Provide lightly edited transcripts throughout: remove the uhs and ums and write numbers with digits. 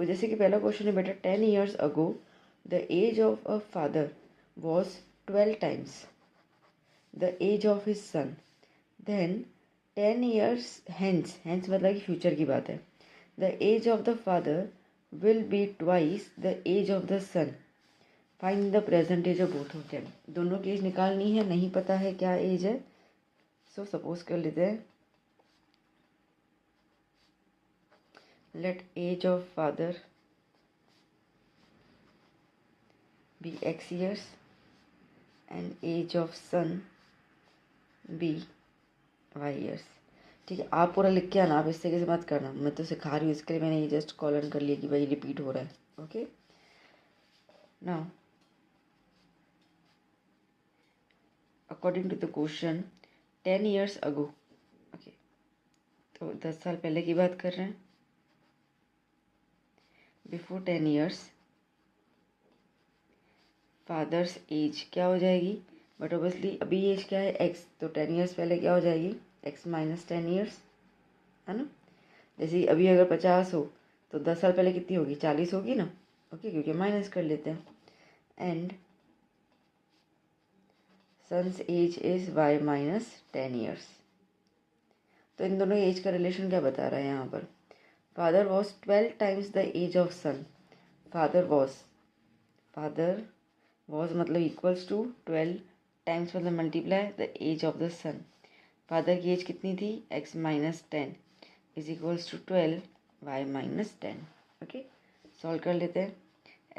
तो जैसे कि पहला क्वेश्चन है बेटा, 10 years ago the age of a father was 12 times the age of his son, then 10 years hence, hence मतलब कि फ्यूचर की बात है, the age of the father will be twice the age of the son, find the present age of both of them. दोनों की as निकालनी है, नहीं पता है क्या एज है। सो सपोज कर लेते हैं, let age of father be x years and age of son be y years। ठीक है, आप पूरा लिख के आना, आप इस तरीके से मत करना, मैं तो सिखा रही हूँ, इसके लिए मैंने ये जस्ट कॉलन कर लिया कि भाई रिपीट हो रहा है। Okay, now according to the question 10 years ago, okay, तो 10 साल पहले की बात कर रहे हैं। बिफोर 10 years फादर्स एज क्या हो जाएगी, बट ओबियसली अभी एज क्या है x, तो 10 years पहले क्या हो जाएगी x माइनस 10 years, है ना। जैसे अभी अगर 50 हो तो 10 साल पहले कितनी होगी, 40 होगी ना। ओके, क्योंकि माइनस कर लेते हैं। And son's age is y minus 10 years। तो इन दोनों एज का रिलेशन क्या बता रहा है यहाँ पर, father was 12 times the age of son, father was मतलब इक्वल्स टू 12 टाइम्स मतलब multiply the age of the son. Father की एज कितनी थी, x minus 10 is equals to 12 y minus 10। Okay, solve कर लेते हैं।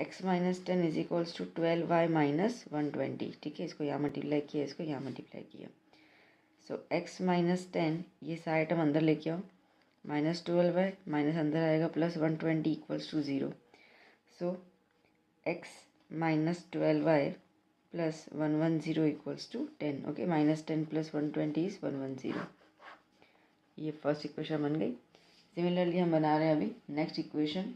x minus 10 is equals to 12 y minus 120। ठीक है, इसको यहाँ मल्टीप्लाई किया, इसको यहाँ मल्टीप्लाई किया। सो x माइनस 10, ये सारा आइटम अंदर लेके आओ, माइनस 12y माइनस अंदर आएगा plus 120 equals to 0। So x minus 12y plus 110 equals to 10। Okay, minus 10 plus 120 is 110। ये फर्स्ट इक्वेशन बन गई। सिमिलरली हम बना रहे हैं अभी next equation.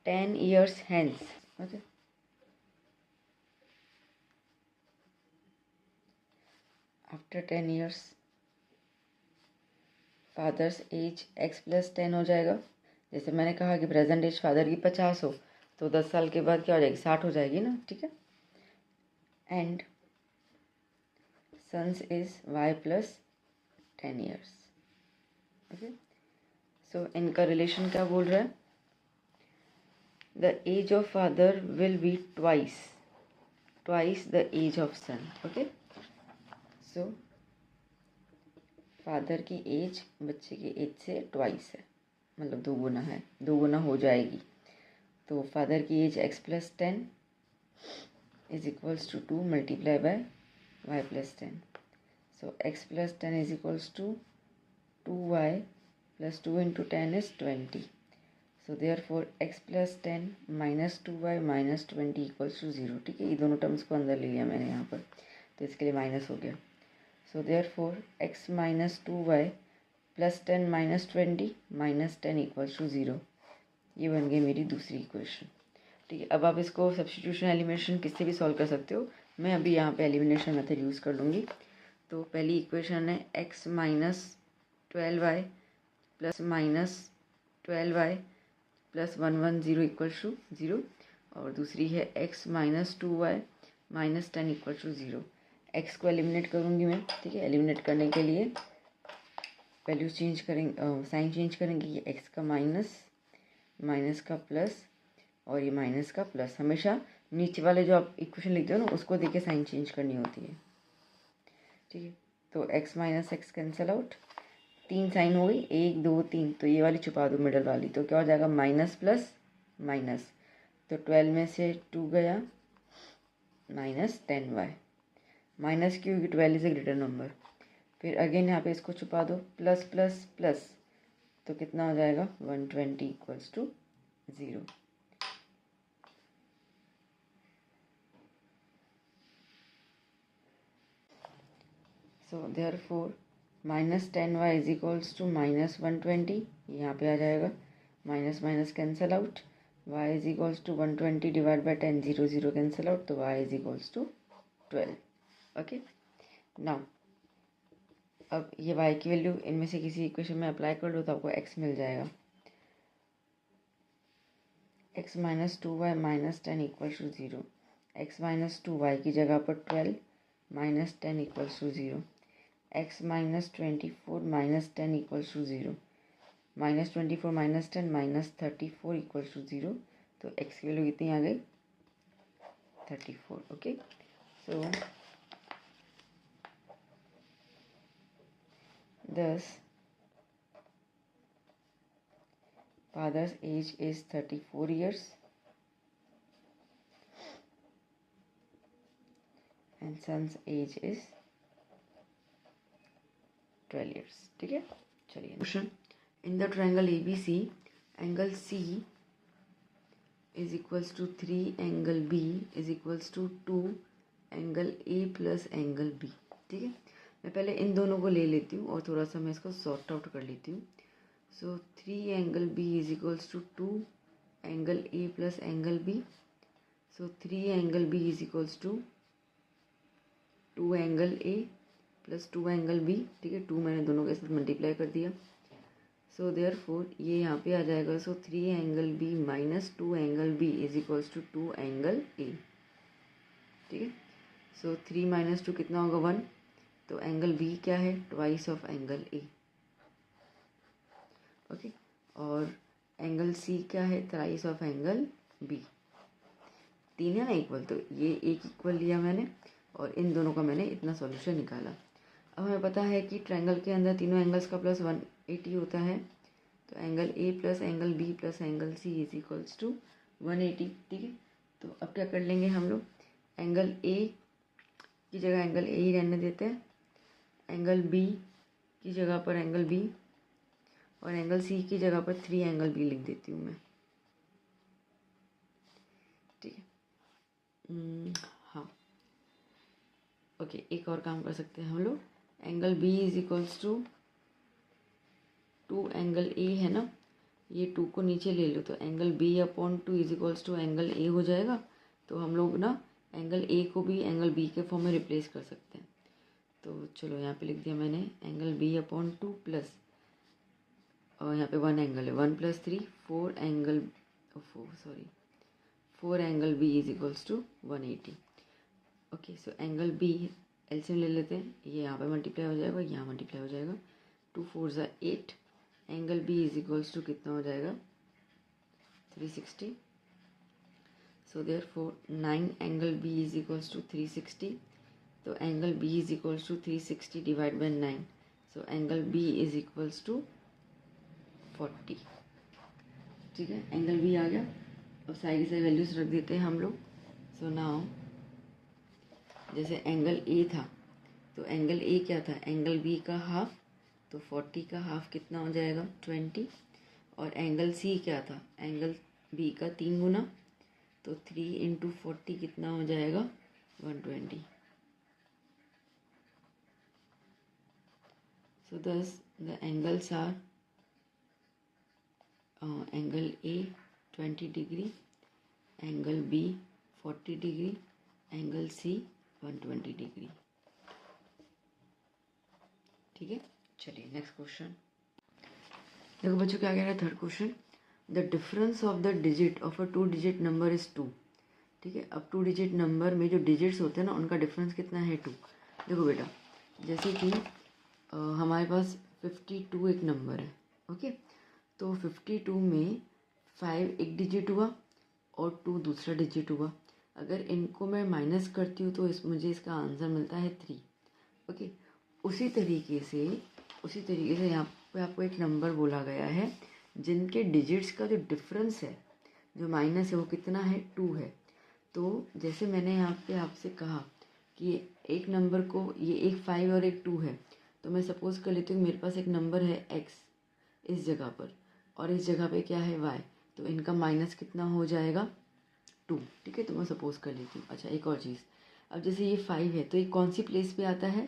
10 years hence, okay, after 10 years father's age x plus 10 हो जाएगा। जैसे मैंने कहा कि प्रेजेंट एज फादर की 50 हो तो 10 साल के बाद क्या हो जाएगी, 60 हो जाएगी ना। ठीक है, and sons is y plus 10 years। Okay, so इनका रिलेशन क्या बोल रहा है, the age of father will be twice the age of son. Okay, so father की एज बच्चे की एज से ट्वाइस है, मतलब 2 गुना है, 2 गुना हो जाएगी। तो फादर की age x plus 10 is equals to 2 multiply by y plus 10। So x plus 10 is equals to 2y plus 2 into 10 is 20। So therefore x plus 10 minus 2y minus 20 equals to 0। ठीक है, ये दोनों terms को अंदर ले लिया मैंने यहाँ पर, तो इसके लिए माइनस हो गया। So therefore x minus 2y plus 10 minus 20 minus 10 equals to 0। ये बन गई मेरी दूसरी इक्वेशन। ठीक है, अब आप इसको सब्स्टिट्यूशन एलिमिनेशन किससे भी सॉल्व कर सकते हो, मैं अभी यहाँ पे एलिमिनेशन मेथड यूज़ कर लूँगी। तो पहली इक्वेशन है x minus 12y plus 12y plus 110 equals to 0, और दूसरी है x minus 2y minus 10 equals to 0। x को एलिमिनेट करूँगी मैं। ठीक है, एलिमिनेट करने के लिए वैल्यूज चेंज करेंगे, साइन चेंज करेंगे। ये x का माइनस का प्लस और ये माइनस का प्लस। हमेशा नीचे वाले जो आप इक्वेशन लिखते हो ना, उसको देख के साइन चेंज करनी होती है। ठीक है, तो x minus x cancel out, 3 sign हो गई, 1 2 3, तो ये वाली छुपा दो मिडल वाली, तो क्या हो जाएगा माइनस प्लस माइनस, तो 12 में से 2 गया माइनस 10y, माइनस क्योंकि 12 इज ए ग्रेटर नंबर। फिर अगेन यहाँ पे इसको छुपा दो, प्लस प्लस प्लस, तो कितना हो जाएगा 120 equals to 0। So therefore minus 10y is equals to minus 120, यहाँ पे आ जाएगा, minus minus cancel out, y is equals to 120 divide by 10, 0 0 cancel out, तो y is equals to 12। Okay, now अब ये y की वैल्यू इनमें से किसी इक्वेशन में अप्लाई कर लो तो आपको x मिल जाएगा। x minus 2y minus 10 equals to 0। x minus 2y की जगह पर 12 minus 10 equals to 0। x minus 24 minus 10 equals to 0। Minus 24 minus 10 minus 34 equals to 0। तो x की वैल्यू कितनी आ गई? 34। Okay, so thus father's age is 34 years and son's age is 12 years। ठीक है, चलिए question. In the triangle ABC angle C is equals to 3 angle B is equals to 2 angle A plus angle B। ठीक है, मैं पहले इन दोनों को ले लेती हूँ और थोड़ा सा मैं इसको सॉर्ट आउट कर लेती हूँ। So 3 angle B is equals to 2 angle A plus angle B। So 3 angle B is equals to 2 angle A plus 2 angle B। ठीक है, 2 मैंने दोनों के साथ मल्टीप्लाई कर दिया। सो देयरफॉर ये यहाँ पे आ जाएगा। So 3 angle B minus 2 angle B is equals to 2 angle A। ठीक है, सो 3 माइनस 2 कितना होगा? 1। तो एंगल B क्या है? Twice of angle A। Okay, और एंगल C क्या है? Thrice of angle B। 3 है ना इक्वल, तो ये एक इक्वल लिया मैंने और इन दोनों का मैंने इतना सॉल्यूशन निकाला। अब हमें पता है कि ट्रायंगल के अंदर तीनों एंगल्स का प्लस 180 होता है। तो angle A plus angle B plus angle C is equals to 180। ठीक है, तो अब क्या कर लेंगे हम लोग? एंगल A की जगह एंगल A ही रहने देते हैं, एंगल B की जगह पर एंगल B और एंगल C की जगह पर 3 एंगल B लिख देती हूँ मैं। ठीक है, हाँ ओके, एक और काम कर सकते हैं हम लोग। Angle B is equals to 2 angle A है ना, ये 2 को नीचे ले लो तो angle B upon 2 is equals to angle A हो जाएगा। तो हम लोग ना एंगल A को भी एंगल B के फॉर्म में रिप्लेस कर सकते हैं। तो चलो यहाँ पे लिख दिया मैंने एंगल B अपॉन 2 प्लस, और यहाँ पे 1 एंगल है, 1 plus 3 4 angle 4 angle B is equals to 180। Okay, so angle B LCM ले लेते हैं, ये यहाँ पे मल्टीप्लाई हो जाएगा, यहाँ मल्टीप्लाई हो जाएगा। 2 4 ज़ा 8। Angle B is equals to कितना हो जाएगा? 360। So therefore 9 angle B is equals to 360। तो angle B is equals to 360 divide by 9। So angle B is equals to 40। ठीक है, एंगल B आ गया। अब सारी की सारी वैल्यूज रख देते हैं हम लोग। सो नाउ जैसे एंगल A था तो एंगल A क्या था? एंगल B का हाफ, तो 40 का हाफ कितना हो जाएगा? 20। और एंगल C क्या था? एंगल B का 3 गुना, तो 3 इंटू 40 कितना हो जाएगा? 120। सो thus the angles R angle A 20 degree, angle B 40 degree, angle C 120 degree. ठीक है, चलिए नेक्स्ट क्वेश्चन। देखो बच्चों क्या कह रहा है? Third question, the difference of the digit of a 2 digit number is 2। ठीक है, अब 2 डिजिट नंबर में जो डिजिट्स होते हैं ना उनका डिफरेंस कितना है? 2। देखो बेटा, जैसे कि हमारे पास 52 एक नंबर है। ओके, तो 52 में 5 एक डिजिट हुआ और 2 दूसरा डिजिट हुआ। अगर इनको मैं माइनस करती हूँ तो मुझे इसका आंसर मिलता है 3। ओके, उसी तरीके से यहाँ पे आपको एक नंबर बोला गया है जिनके डिजिट्स का जो डिफरेंस है, जो माइनस है, वो कितना है? 2 है। तो जैसे मैंने यहाँ पे आपसे कहा कि एक नंबर को, ये एक 5 और एक 2 है, तो मैं सपोज़ कर लेती हूँ मेरे पास एक नंबर है x इस जगह पर और इस जगह पे क्या है? y। तो इनका माइनस कितना हो जाएगा? 2। ठीक है, तो मैं सपोज़ कर लेती हूँ। अच्छा, एक और चीज़, अब जैसे ये 5 है तो ये कौन सी प्लेस पे आता है?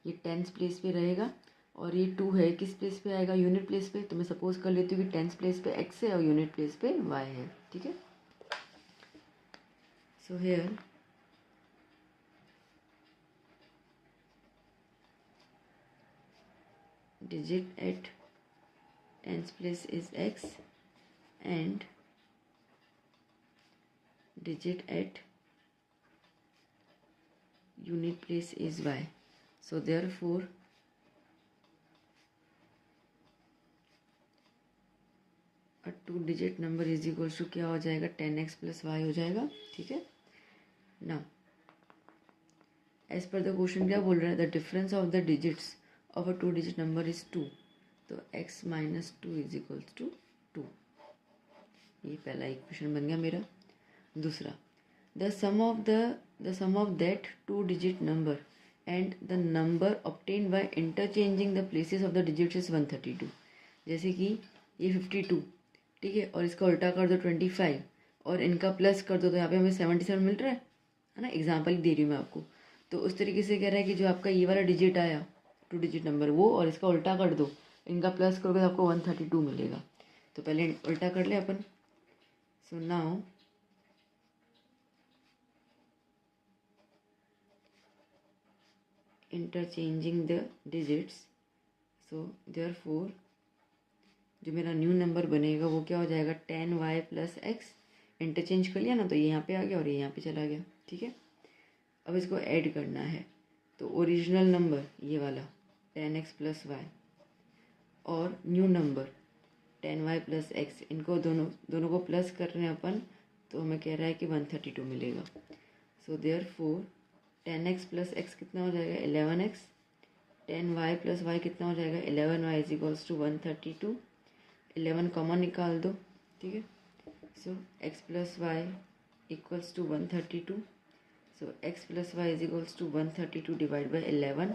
ये 10th प्लेस पे रहेगा। और ये 2 है, किस प्लेस पे आएगा? यूनिट प्लेस पे। तो मैं सपोज़ कर लेती हूँ कि 10th प्लेस पे x है और यूनिट प्लेस पे y है। ठीक है, so here digit at tens place is x and digit at unit place is y. So therefore a 2 digit number is equals to क्या हो जाएगा 10x प्लस वाई हो जाएगा. ठीक है ना. एज पर द क्वेश्चन क्या बोल रहा है, the difference of the digits of a 2 digit number is 2. तो x minus 2 is equals to 2. ये पहला इक्वेशन बन गया मेरा. दूसरा, the sum of that 2 digit number and the number obtained by interchanging the places of the digits is 132. जैसे कि ये 52, ठीक है, और इसका उल्टा कर दो 25 और इनका प्लस कर दो तो यहाँ पे हमें 77 मिल रहा है ना. एग्जाम्पल ही दे रही हूँ मैं आपको. तो उस तरीके से कह रहा है कि जो आपका ये वाला डिजिट आया 2 डिजिट नंबर वो, और इसका उल्टा कर दो, इनका प्लस करोगे तो आपको 132 मिलेगा. तो पहले उल्टा कर ले अपन. So now interchanging the digits. So therefore जो मेरा न्यू नंबर बनेगा वो क्या हो जाएगा 10y प्लस एक्स. इंटरचेंज कर लिया ना, तो ये यहाँ पे आ गया और ये यहाँ पे चला गया. ठीक है, अब इसको ऐड करना है. तो ओरिजिनल नंबर ये वाला 10x प्लस वाई और new number 10y plus x, इनको दोनों को प्लस कर रहे हैं अपन. तो हमें कह रहा है कि 132 मिलेगा. So therefore 10x plus x कितना हो जाएगा 11x. 10y प्लस वाई कितना हो जाएगा 11y is equals to 132. 11 common निकाल दो. ठीक है, so x plus Y equals to 132. So x plus Y is equals to 132 divide by 11.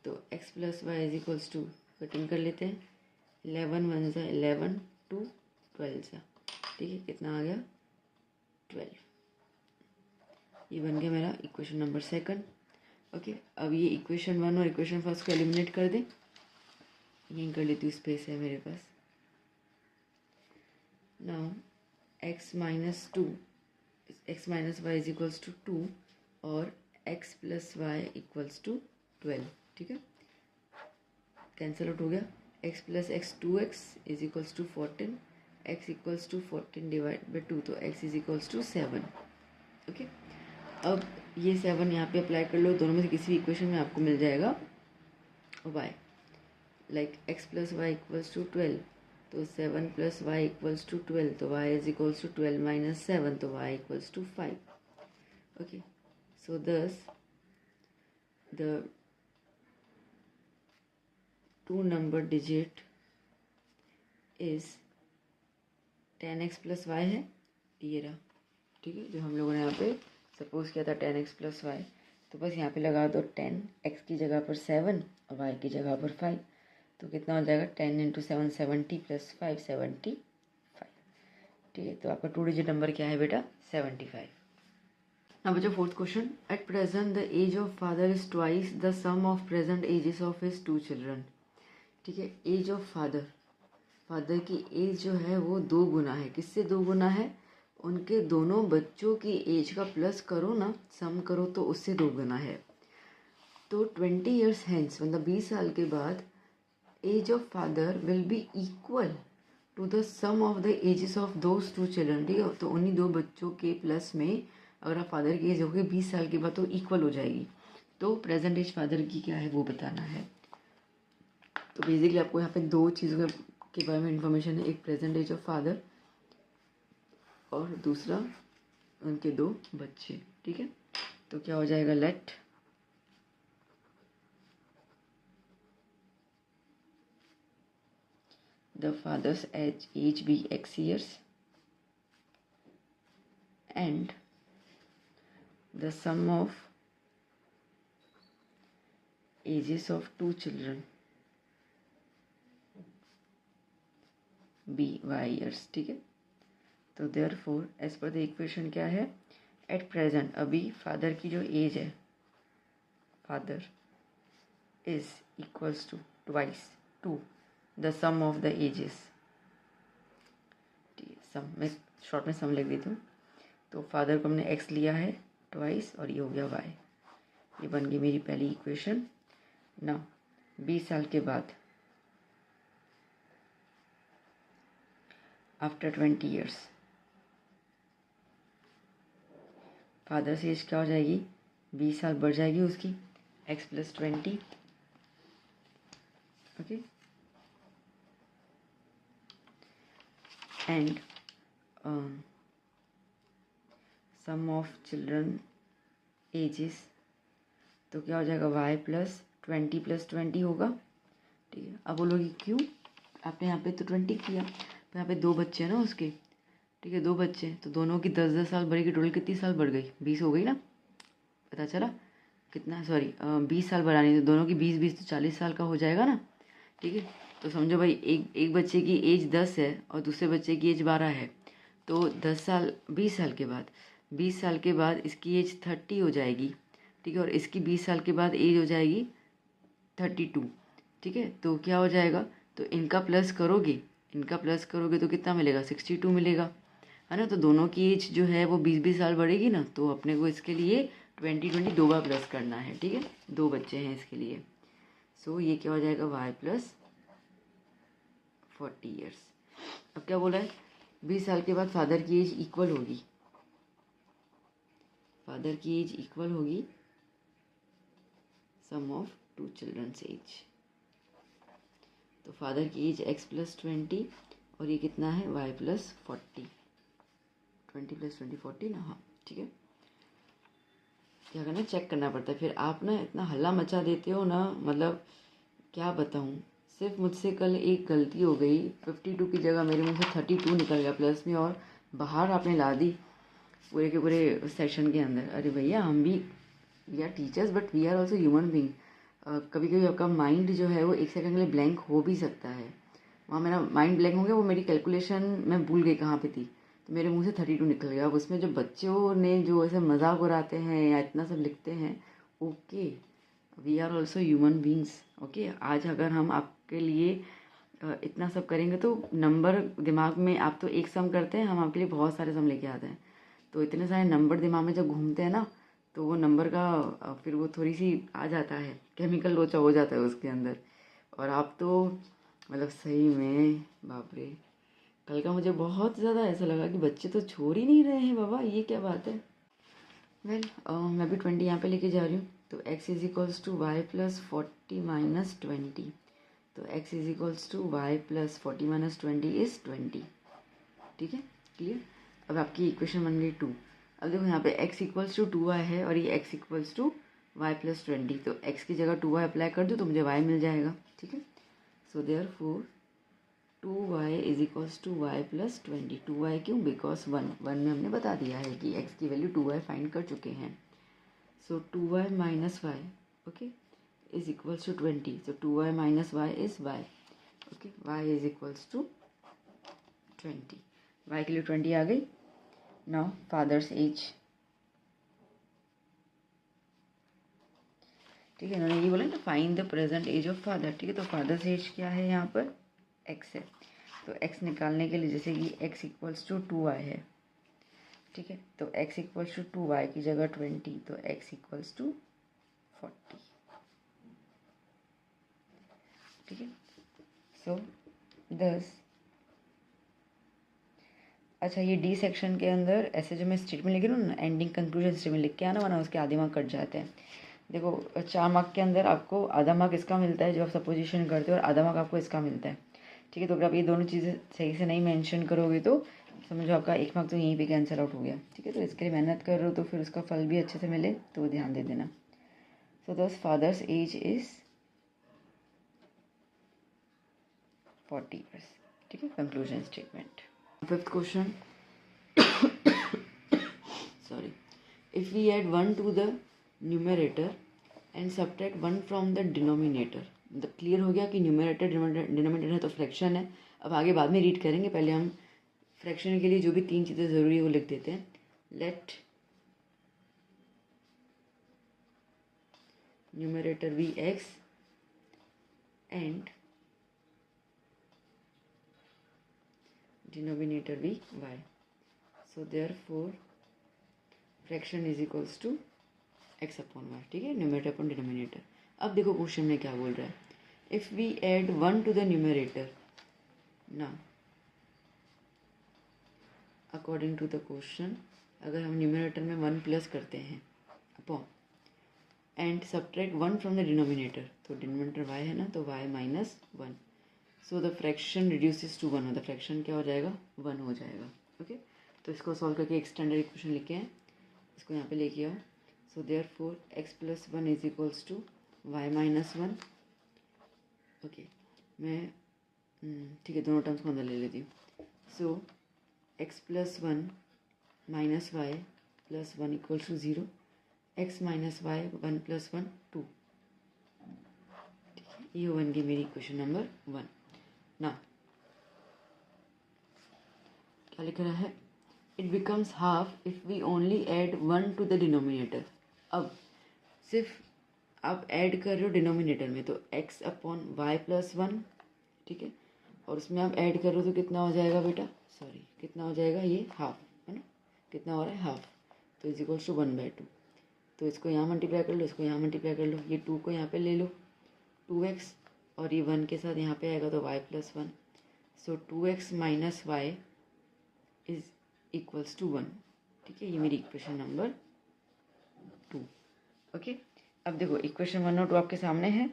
तो x plus Y is equals to cutting कर लेते हैं. 11 1 सा 11 2 12 सा. ठीक है, कितना आ गया 12. ये बन गया मेरा इक्वेशन नंबर सेकंड. ओके, अब ये इक्वेशन 1 और इक्वेशन फर्स्ट को एलिमिनेट कर दें. यहीं कर लेती हूँ, स्पेस है मेरे पास. Now x minus 2 x minus Y is equals to 2 और x plus Y equals to 12. ठीक है, कैंसल आउट हो गया. x plus X 2x is equals to 14. x equals to 14 divide by 2, तो x is equals to 7. Okay, अब ये 7 यहाँ पे अप्लाई कर लो. दोनों में से किसी भी इक्वेशन में आपको मिल जाएगा y. Like x plus Y equals to 12, तो 7 प्लस वाई इक्वल्स टू 12, तो y is equals to 12 minus 7, तो y equals to 5. Okay, so thus the 2 number digit is 10x plus y है. ये रहा. ठीक है, जो हम लोगों ने यहाँ पे सपोज किया था 10x प्लस वाई. तो बस यहाँ पे लगा दो 10, x की जगह पर 7 और y की जगह पर 5. तो कितना हो जाएगा 10 इंटू 7 70 प्लस 5 75. ठीक है, तो आपका 2 डिजिट नंबर क्या है बेटा 75. अब बच्चों fourth question. At present the age of father is twice the sum of present ages of his 2 children. ठीक है, एज ऑफ फादर की एज जो है वो 2 गुना है. किससे 2 गुना है, उनके दोनों बच्चों की एज का प्लस करो ना, सम करो तो उससे 2 गुना है. तो 20 ईयर्स हेंस मतलब 20 साल के बाद age of father will be equal to the sum of the ages of those 2 children. ठीक है, तो उन्हीं 2 बच्चों के प्लस में अगर आप फादर की एज होगी 20 साल के बाद तो इक्वल हो जाएगी. तो प्रेजेंट एज फादर की क्या है वो बताना है. तो बेसिकली आपको यहाँ पे 2 चीज़ों के बारे में इंफॉर्मेशन है. एक प्रेजेंट एज ऑफ फादर और दूसरा उनके 2 बच्चे. ठीक है, तो क्या हो जाएगा late the father's age be x years and the sum of ages of 2 children be y years. ठीक है, तो therefore as per the equation क्या है, at present अभी फादर की जो एज है father is equals to twice to the sum of the ages. ठीक है, सम मैं शॉर्ट में सम लिख देती हूँ. तो फादर को हमने एक्स लिया है ट्वाइस और ये हो गया वाई. ये बन गई मेरी पहली इक्वेशन. नाउ 20 साल के बाद, आफ्टर 20 ईयर्स, फादर्स एज क्या हो जाएगी, 20 साल बढ़ जाएगी उसकी, x + 20, okay, and sum of children ages, तो क्या हो जाएगा y + 20 + 20 होगा, ठीक है। अब बोलोगे क्यों, आपने यहाँ पे तो 20 किया, तो यहाँ पे 2 बच्चे हैं ना उसके, ठीक है, 2 बच्चे, तो दोनों की 10-10 साल बढ़ेगी, टोटल कितनी साल बढ़ गई, 20 हो गई ना, पता चला कितना, सॉरी 20 साल बढ़ानी, तो दोनों की 20-20 तो 40 साल का हो जाएगा ना, ठीक है। तो समझो भाई एक बच्चे की एज 10 है और दूसरे बच्चे की एज 12 है, तो 10 साल 20 साल के बाद, 20 साल के बाद इसकी एज 30 हो जाएगी, ठीक है, और इसकी 20 साल के बाद एज हो जाएगी 32, ठीक है। तो क्या हो जाएगा, तो इनका प्लस करोगे तो कितना मिलेगा, 62 मिलेगा, है ना। तो दोनों की एज जो है वो 20-20 साल बढ़ेगी ना, तो अपने को इसके लिए 20-20 दो बार प्लस करना है, ठीक है, 2 बच्चे हैं इसके लिए। सो ये क्या हो जाएगा, y + 40 ईयर्स। अब क्या बोला है, 20 साल के बाद फादर की एज इक्वल होगी, सम ऑफ 2 चिल्ड्रंस एज। तो फादर की एज x + 20 और ये कितना है, y + 40, 20 + 20 40 ना, हाँ ठीक है। क्या करना, चेक करना पड़ता है, फिर आप ना इतना हल्ला मचा देते हो ना, मतलब क्या बताऊँ, सिर्फ मुझसे कल एक गलती हो गई, 52 की जगह मेरे मुंह से 32 निकल गया प्लस में, और बाहर आपने ला दी पूरे के पूरे सेशन के अंदर। अरे भैया, हम भी we are teachers but we are also human being. कभी कभी आपका माइंड जो है वो एक सेकंड के लिए ब्लैंक हो भी सकता है, वहाँ मेरा माइंड ब्लैंक हो गया, वो मेरी कैलकुलेशन मैं भूल गई कहाँ पे थी, तो मेरे मुंह से 32 निकल गया। अब उसमें जो बच्चों ने जो ऐसे मजाक उड़ाते हैं या इतना सब लिखते हैं, okay we are also human beings, okay. आज अगर हम आपके लिए इतना सब करेंगे तो नंबर दिमाग में, आप तो एक सम करते हैं, हम आपके लिए बहुत सारे सम लेके आते हैं, तो इतने सारे नंबर दिमाग में जब घूमते हैं ना, तो वो नंबर का फिर वो थोड़ी सी आ जाता है, केमिकल लोचा हो जाता है उसके अंदर। और आप तो मतलब सही में बाप रे, कल का मुझे बहुत ज़्यादा ऐसा लगा कि बच्चे तो छोड़ ही नहीं रहे हैं बाबा, ये क्या बात है। वेल मैं भी 20 यहाँ पे लेके जा रही हूँ, तो x = y + 40 - 20, तो x = y + 40 - 20 इज़ 20, ठीक है, क्लियर। अब आपकी इक्वेशन बन गई 2। अब देखो यहाँ पे x = 2y है और ये x = y + 20, तो x की जगह 2y अप्लाई कर दो तो मुझे y मिल जाएगा, ठीक है। So therefore 2y = y + 20, 2y क्यों, बिकॉज 1 में हमने बता दिया है कि x की वैल्यू 2y फाइंड कर चुके हैं। So 2y - y, okay, is equals to 20, so 2y - y is y, okay, y = 20, y के लिए 20 आ गई। नाउ फादर्स एज, ठीक है, इन्होंने ये बोला ना find the present age of father, ठीक है, तो फादर्स एज क्या है यहाँ पर, x है, तो x निकालने के लिए जैसे कि x = 2y है, ठीक है, तो x = 2y की जगह 20, तो x = 40, ठीक है। सो 10, अच्छा ये डी सेक्शन के अंदर ऐसे जो मैं स्टेटमेंट लिखी हूँ ना, एंडिंग कंक्लूजन स्टेटमेंट लिख के आना, वरना उसके आधे मार्क कट जाते हैं। देखो 4 मार्क के अंदर आपको आधा मार्क इसका मिलता है जो आप सपोजिशन करते हो, और आधा मार्क आपको इसका मिलता है, ठीक है। तो अगर आप ये दोनों चीज़ें सही से नहीं मेंशन करोगे तो समझो आपका 1 मार्क तो यहीं पे कैंसिल आउट हो गया, ठीक है। तो इसके लिए मेहनत कर रहे हो तो फिर उसका फल भी अच्छे से मिले, तो ध्यान दे देना। सो दस फादर्स एज इज़ 40 ईयर्स, ठीक है, conclusion statement. 5th question, sorry, if we add 1 to the numerator and subtract 1 from the denominator, मतलब क्लियर हो गया कि न्यूमरेटर डिनोमिनेटर है तो फ्रैक्शन है। अब आगे बाद में रीड करेंगे, पहले हम फ्रैक्शन के लिए जो भी 3 चीज़ें ज़रूरी है वो लिख देते हैं। Let numerator be x and denominator be y, so therefore fraction is equals to x upon y, ठीक है, न्यूमरेटर अपॉन डिनोमिनेटर। अब देखो क्वेश्चन में क्या बोल रहा है, if we add 1 to the numerator, now according to the question, अगर हम न्यूमरेटर में 1 प्लस करते हैं upon and subtract 1 from the denominator, तो डिनोमिनेटर y है ना, तो y minus 1, so the fraction reduces to 1, the fraction क्या हो जाएगा, 1 हो जाएगा। ओके, तो इसको सॉल्व करके एक स्टैंडर्ड इक्वेशन लिखे हैं, इसको यहाँ पे लेके आओ। So therefore x plus 1 is equals to y minus 1। Okay, मैं ठीक है, दोनों टर्म्स को अंदर ले लेती हूँ। So x plus 1 minus y plus 1 equals to 0, x minus y 1 plus 1 2। ठीक है, ये बन गई मेरी इक्वेशन नंबर 1। ना क्या लिख रहा है, it becomes half if we only add 1 to the denominator. अब सिर्फ आप ऐड कर रहे हो डिनोमिनेटर में, तो x अपॉन वाई प्लस 1, ठीक है, और उसमें आप ऐड कर रहे हो तो कितना हो जाएगा बेटा, सॉरी कितना हो जाएगा, ये हाफ है ना, कितना हो रहा है हाफ, तो इज इक्वल्स टू 1/2। तो इसको यहाँ मल्टीप्लाई कर लो, इसको यहाँ मल्टीप्लाई कर लो, ये 2 को यहाँ पे ले लो 2x, और ये 1 के साथ यहाँ पे आएगा तो y plus 1, so 2x minus Y is equals to 1। ठीक है, ये मेरी इक्वेशन नंबर 2। ओके, अब देखो इक्वेशन 1 और 2 आपके सामने है।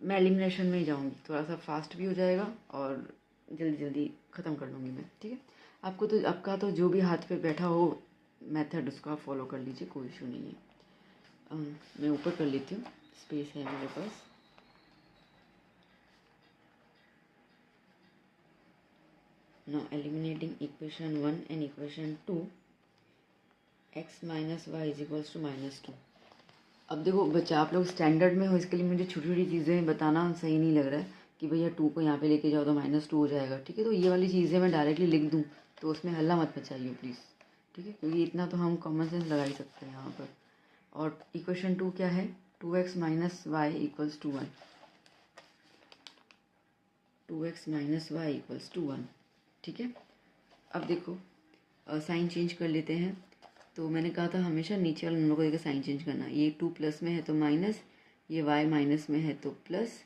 मैं एलिमिनेशन में ही जाऊँगी, थोड़ा सा फास्ट भी हो जाएगा और जल्दी जल्दी ख़त्म कर लूँगी मैं। ठीक है, आपको तो आपका तो जो भी हाथ पे बैठा हो मेथड उसको आप फॉलो कर लीजिए, कोई इशू नहीं है। मैं ऊपर कर लेती हूँ, स्पेस है मेरे पास। Now eliminating equation 1 and equation 2, x minus Y is equals to -2। अब देखो बच्चा, आप लोग स्टैंडर्ड में हो, इसके लिए मुझे छोटी छोटी चीज़ें बताना सही नहीं लग रहा है कि भैया 2 को यहाँ पे लेके जाओ तो -2 हो जाएगा। ठीक है, तो ये वाली चीज़ें मैं डायरेक्टली लिख दूँ तो उसमें हल्ला मत मचाइए प्लीज़। ठीक है, क्योंकि इतना तो हम कॉमन सेंस लगा ही सकते हैं यहाँ पर। और इक्वेशन 2 क्या है, 2x minus y equals to 1, 2x minus y equals to 1। ठीक है, अब देखो साइन चेंज कर लेते हैं। तो मैंने कहा था हमेशा नीचे वाले नंबर को देखकर साइन चेंज करना। ये 2 प्लस में है तो माइनस, ये y माइनस में है तो प्लस,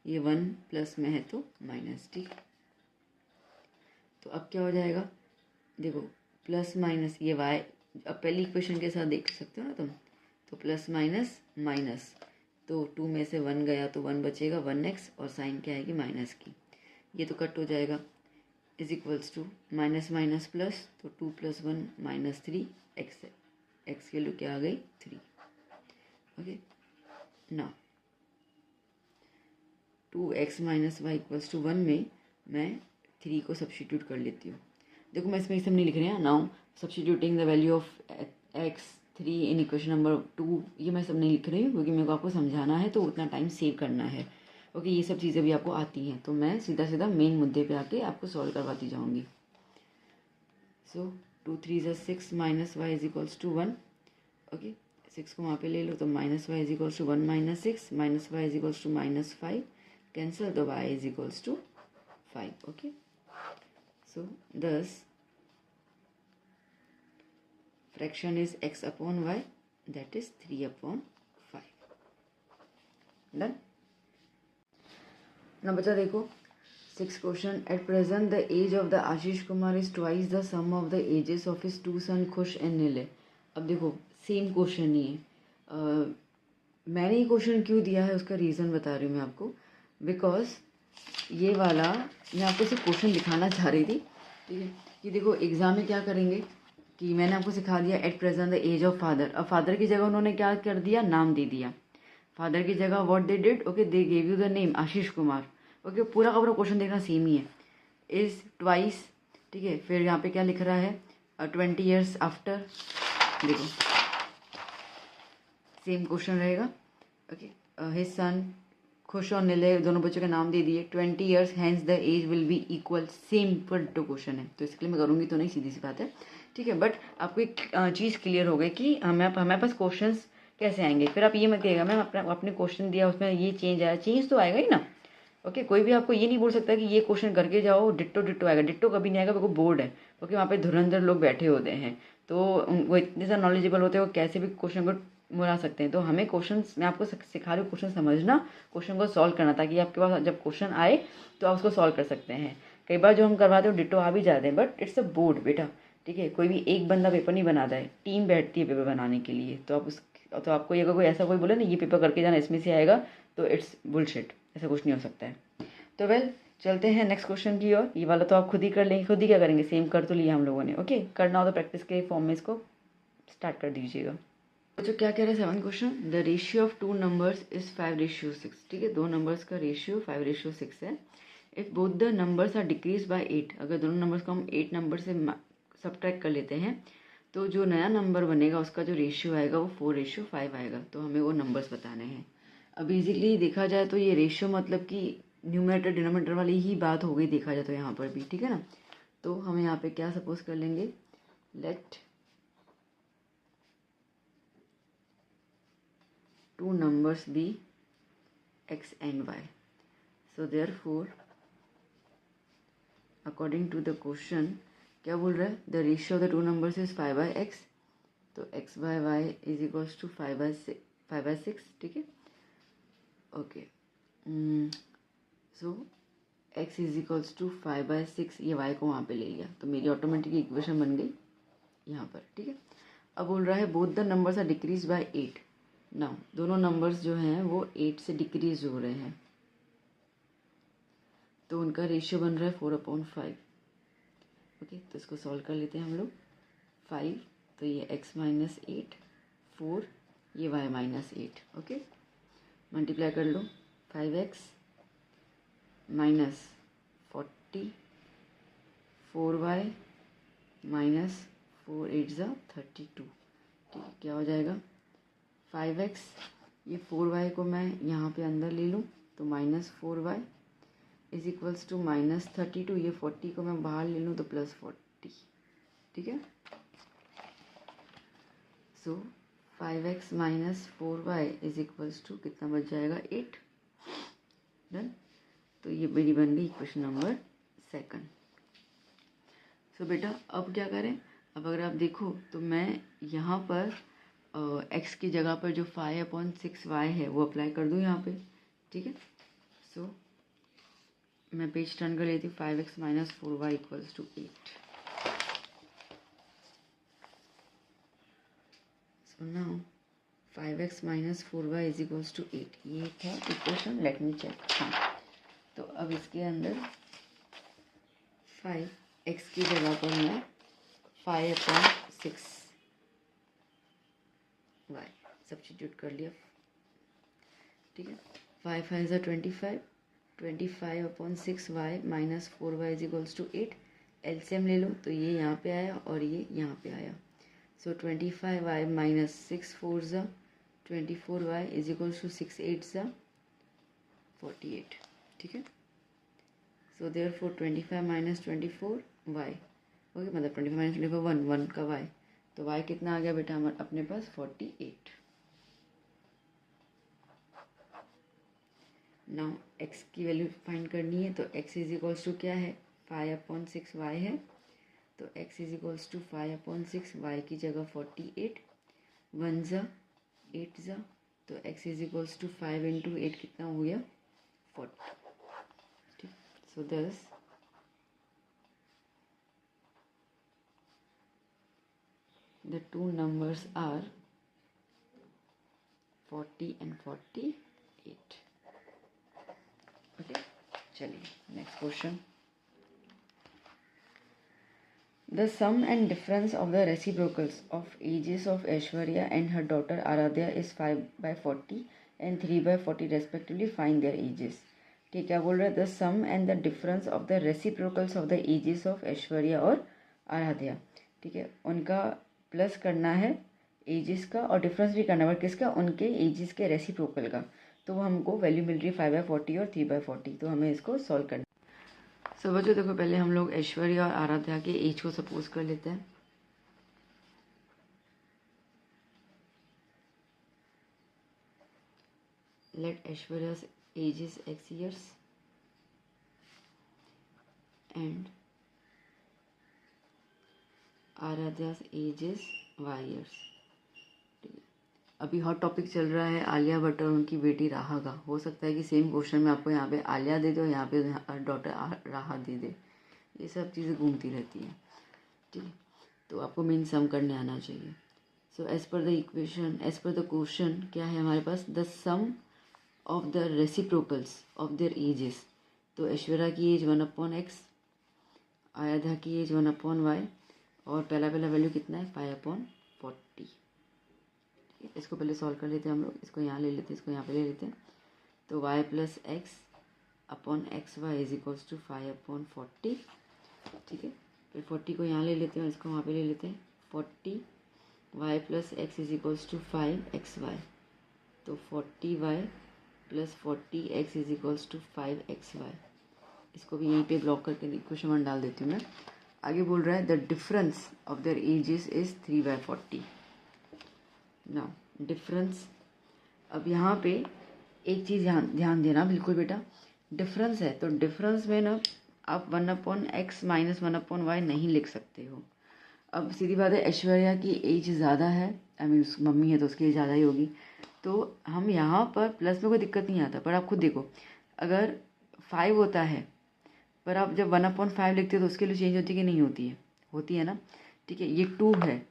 ये 1 प्लस में है तो माइनस। ठीक, तो अब क्या हो जाएगा, देखो प्लस माइनस ये y, अब पहली इक्वेशन के साथ देख सकते हो ना तुम, तो प्लस माइनस माइनस, तो 2 में से 1 गया तो 1 बचेगा 1x, और साइन क्या आएगी माइनस की, ये तो कट हो जाएगा, is equals to minus minus plus, तो 2 + 1 -3 x है, x की वैल्यू क्या आ गई 3। ओके, ना 2x minus y equals to 1 में मैं 3 को सब्स्टिट्यूट कर लेती हूँ। देखो मैं इसमें सब नहीं लिख रही हूँ, now substituting the value of x 3 in equation number 2, ये मैं सब नहीं लिख रही हूँ क्योंकि मेरे को आपको समझाना है तो उतना टाइम सेव करना है। ओके, ये सब चीज़ें भी आपको आती हैं, तो मैं सीधा सीधा मेन मुद्दे पे आके आपको सॉल्व करवाती जाऊँगी। So 2 3 = 6 minus Y is equals to 1। Okay, 6 को वहाँ पे ले लो तो minus Y is equals to 1 minus 6, minus Y is equals to -5, cancel, तो Y is equals to 5। Okay, so this fraction is x upon y, that is 3/5। Done ना बच्चा, देखो 6th question, at present the age of the Ashish Kumar is twice the sum of the ages of his 2 son खुश and नीले। अब देखो same question ही है, मैंने ये क्वेश्चन क्यों दिया है उसका रीज़न बता रही हूँ मैं आपको, बिकॉज ये वाला मैं आपको सिर्फ क्वेश्चन दिखाना चाह रही थी। ठीक है, कि देखो एग्जाम में क्या करेंगे कि मैंने आपको सिखा दिया at present the age of father, अब फादर की जगह उन्होंने क्या कर दिया, नाम दे दिया। फादर की जगह what they did, okay they gave you the name Ashish Kumar. Okay, पूरा का पूरा क्वेश्चन देखना सेम ही है, इज ट्वाइस। ठीक है, फिर यहाँ पे क्या लिख रहा है 20 years आफ्टर, देखो सेम क्वेश्चन रहेगा। ओके, हिज सन, खुश और नीले दोनों बच्चों के नाम दे दिए, 20 years hence the age will be equal, same पर टू क्वेश्चन है, तो इसके लिए मैं करूँगी तो नहीं, सीधी सी बात है। ठीक है, बट आपको एक चीज़ क्लियर हो गई कि हमारे पास क्वेश्चंस कैसे आएंगे। फिर आप ये मत कहिएगा मैम आपने क्वेश्चन दिया उसमें ये चेंज आया, चेंज तो आएगा ही ना। ओके, कोई भी आपको ये नहीं बोल सकता कि ये क्वेश्चन करके जाओ डिट्टो डिट्टो आएगा, डिट्टो कभी नहीं आएगा, बिल्कुल बोर्ड है। ओके, वहाँ पे धुरंधर लोग बैठे होते हैं, तो वो इतने ज़्यादा नॉलेजेबल होते हैं, वो कैसे भी क्वेश्चन को बना सकते हैं। तो हमें क्वेश्चन, मैं आपको सिखा रही हूँ क्वेश्चन समझना, क्वेश्चन को सॉल्व करना, ताकि आपके पास जब क्वेश्चन आए तो आप उसको सॉल्व कर सकते हैं। कई बार जो हम करवाते हो डिटो आ भी जाते हैं, बट इट्स अ बोर्ड बेटा, ठीक है। कोई भी एक बंदा पेपर नहीं बनाता है, टीम बैठती है पेपर बनाने के लिए। तो आपको ये अगर कोई ऐसा कोई बोले ना ये पेपर करके जाना इसमें से आएगा, तो इट्स बुलशिट, ऐसा कुछ नहीं हो सकता है। तो वेल चलते हैं नेक्स्ट क्वेश्चन की ओर। ये वाला तो आप खुद ही कर लेंगे, खुद ही क्या करेंगे, सेम कर तो लिया हम लोगों ने। ओके, करना हो तो प्रैक्टिस के फॉर्म में इसको स्टार्ट कर दीजिएगा। बच्चों क्या कह रहे हैं 7th question, the ratio of 2 numbers is 5:6, ठीक है। 2 नंबर्स का रेशियो 5:6 है। If both the numbers are decrease by 8, अगर दोनों नंबर्स को हम 8 नंबर से सब्ट्रैक्ट कर लेते हैं, तो जो नया नंबर बनेगा उसका जो रेशियो आएगा वो 4:5 आएगा। तो हमें वो नंबर्स बताने हैं। अब बेसिकली देखा जाए तो ये रेशियो मतलब कि न्यूमरेटर डिनोमिनेटर वाली ही बात हो गई, देखा जाए तो यहाँ पर भी, ठीक है ना। तो हम यहाँ पे क्या सपोज कर लेंगे, late 2 numbers be x and y. So therefore according to the question क्या बोल रहा है, the ratio of the 2 numbers is 5/x, तो x by y is equals to 5/6, ठीक है। Okay, so x is equals to 5/6, ये y को वहाँ पे ले लिया, तो मेरी ऑटोमेटिक इक्वेशन बन गई यहाँ पर, ठीक है। अब बोल रहा है both the numbers are decrease by 8, now दोनों नंबर्स जो हैं वो 8 से डिक्रीज हो रहे हैं, तो उनका रेशियो बन रहा है 4/5। ओके, तो इसको सॉल्व कर लेते हैं हम लोग। 5 तो ये x माइनस 8, 4 ये y माइनस 8। ओके, मल्टीप्लाई कर लो, 5x माइनस 40, 4y माइनस 4 8 ज़ा 32, ठीक है। क्या हो जाएगा, 5x, ये 4y को मैं यहाँ पे अंदर ले लूँ तो minus 4y is equals to minus 32, ये 40 को मैं बाहर ले लूँ तो प्लस 40, ठीक है। So 5x minus 4y is equals to कितना बच जाएगा, 8। डन, तो ये मेरी बन गई इक्वेशन नंबर 2। सो बेटा अब क्या करें, अब अगर आप देखो तो मैं यहाँ पर x की जगह पर जो 5/6y है वो अप्लाई कर दूँ यहाँ पे, ठीक है। सो मैं पेज टर्न कर लेती हूँ, 5x minus 4y equals to 8। So now 5x minus 4y is equals to 8, ये था इक्वेशन। Let me check. हाँ, तो अब इसके अंदर 5x की जगह पर मैं 5/6y सब्स्टिट्यूट कर लिया, ठीक है। 5 5 ज़ा 25, 25/6y minus 4y is equals to 8। LCM ले लो तो ये यहाँ पे आया और ये यहाँ पे आया। सो 25y माइनस 6 4 ज़ा 24y इज इक्वल्स टू 6 8 ज़ा 48, ठीक है। So therefore 25 minus 24y, okay, मतलब 25 माइनस 24 1 का y, तो y कितना आ गया बेटा हमारे अपने पास 48। नाउ x की वैल्यू फाइंड करनी है, तो x इज इक्वल्स टू क्या है, 5/6y है, तो x is equals to 5/6, y की जगह 48, 1 ज़ा 8 ज़ा, तो x is equals to 5 into 8 कितना हो गया, 40, ठीक। सो दस the two numbers are 40 and 48। Okay, चलिए next question. The sum and difference of the reciprocals of ages of Aishwarya and her daughter Aradhya is 5/40 and 3/40 respectively. Find their ages। ठीक है, बोल रहा है the sum and the difference of the reciprocals of the ages of Aishwarya और आराध्या, ठीक है। उनका plus करना है एजेस का और डिफरेंस भी करना है, किसका, उनके एजेस के रेसिप्रोकल का। तो वो हमको वैल्यू मिल रही है 5/40 और 3/40, तो हमें इसको सॉल्व करना। सो बच्चों देखो, पहले हम लोग ऐश्वर्या और आराध्या के एज को सपोज कर लेते हैं। Let Aishwarya's age is x years and Aaradhya's age is y years, ठीक है। अभी हॉट टॉपिक चल रहा है आलिया भट्ट और उनकी बेटी राहा का। हो सकता है कि सेम क्वेश्चन में आपको यहाँ पे आलिया दे दो, यहाँ पे डॉटर राहा दे दे। ये सब चीज़ें घूमती रहती हैं, ठीक है। तो आपको मेन सम करने आना चाहिए। So as per the equation, as per the question क्या है हमारे पास, the sum of the reciprocals of their ages. तो ऐश्वर्या की एज 1/x, आराध्या की एज 1/y, और पहला वैल्यू कितना है 5/40। इसको पहले सॉल्व कर लेते हैं हम लोग। इसको यहाँ ले लेते हैं, इसको यहाँ पे ले लेते हैं। तो y + x/xy = 5/40, ठीक है। फिर 40 को यहाँ ले लेते हैं, इसको वहाँ पे ले लेते हैं। 40 y + x = 5xy, तो 40y + 40x = 5xy। इसको भी यहीं पे ब्लॉक करके इक्वेशन 1 डाल देती हूँ मैं। आगे बोल रहा है the difference of their edges is 3/40। ना डिफरेंस, अब यहाँ पे एक चीज़ ध्यान देना बिल्कुल बेटा, डिफरेंस है तो डिफरेंस में ना आप 1/x - 1/y नहीं लिख सकते हो। अब सीधी बात है, ऐश्वर्या की एज ज़्यादा है, आई मीन मम्मी है तो उसकी एज ज़्यादा ही होगी, तो हम यहाँ पर प्लस में कोई दिक्कत नहीं आता। पर आप खुद देखो, अगर 5 होता है पर आप जब 1/5 लिखते हो तो उसके लिए चेंज होती है कि नहीं होती है? होती है ना, ठीक है। ये 2 है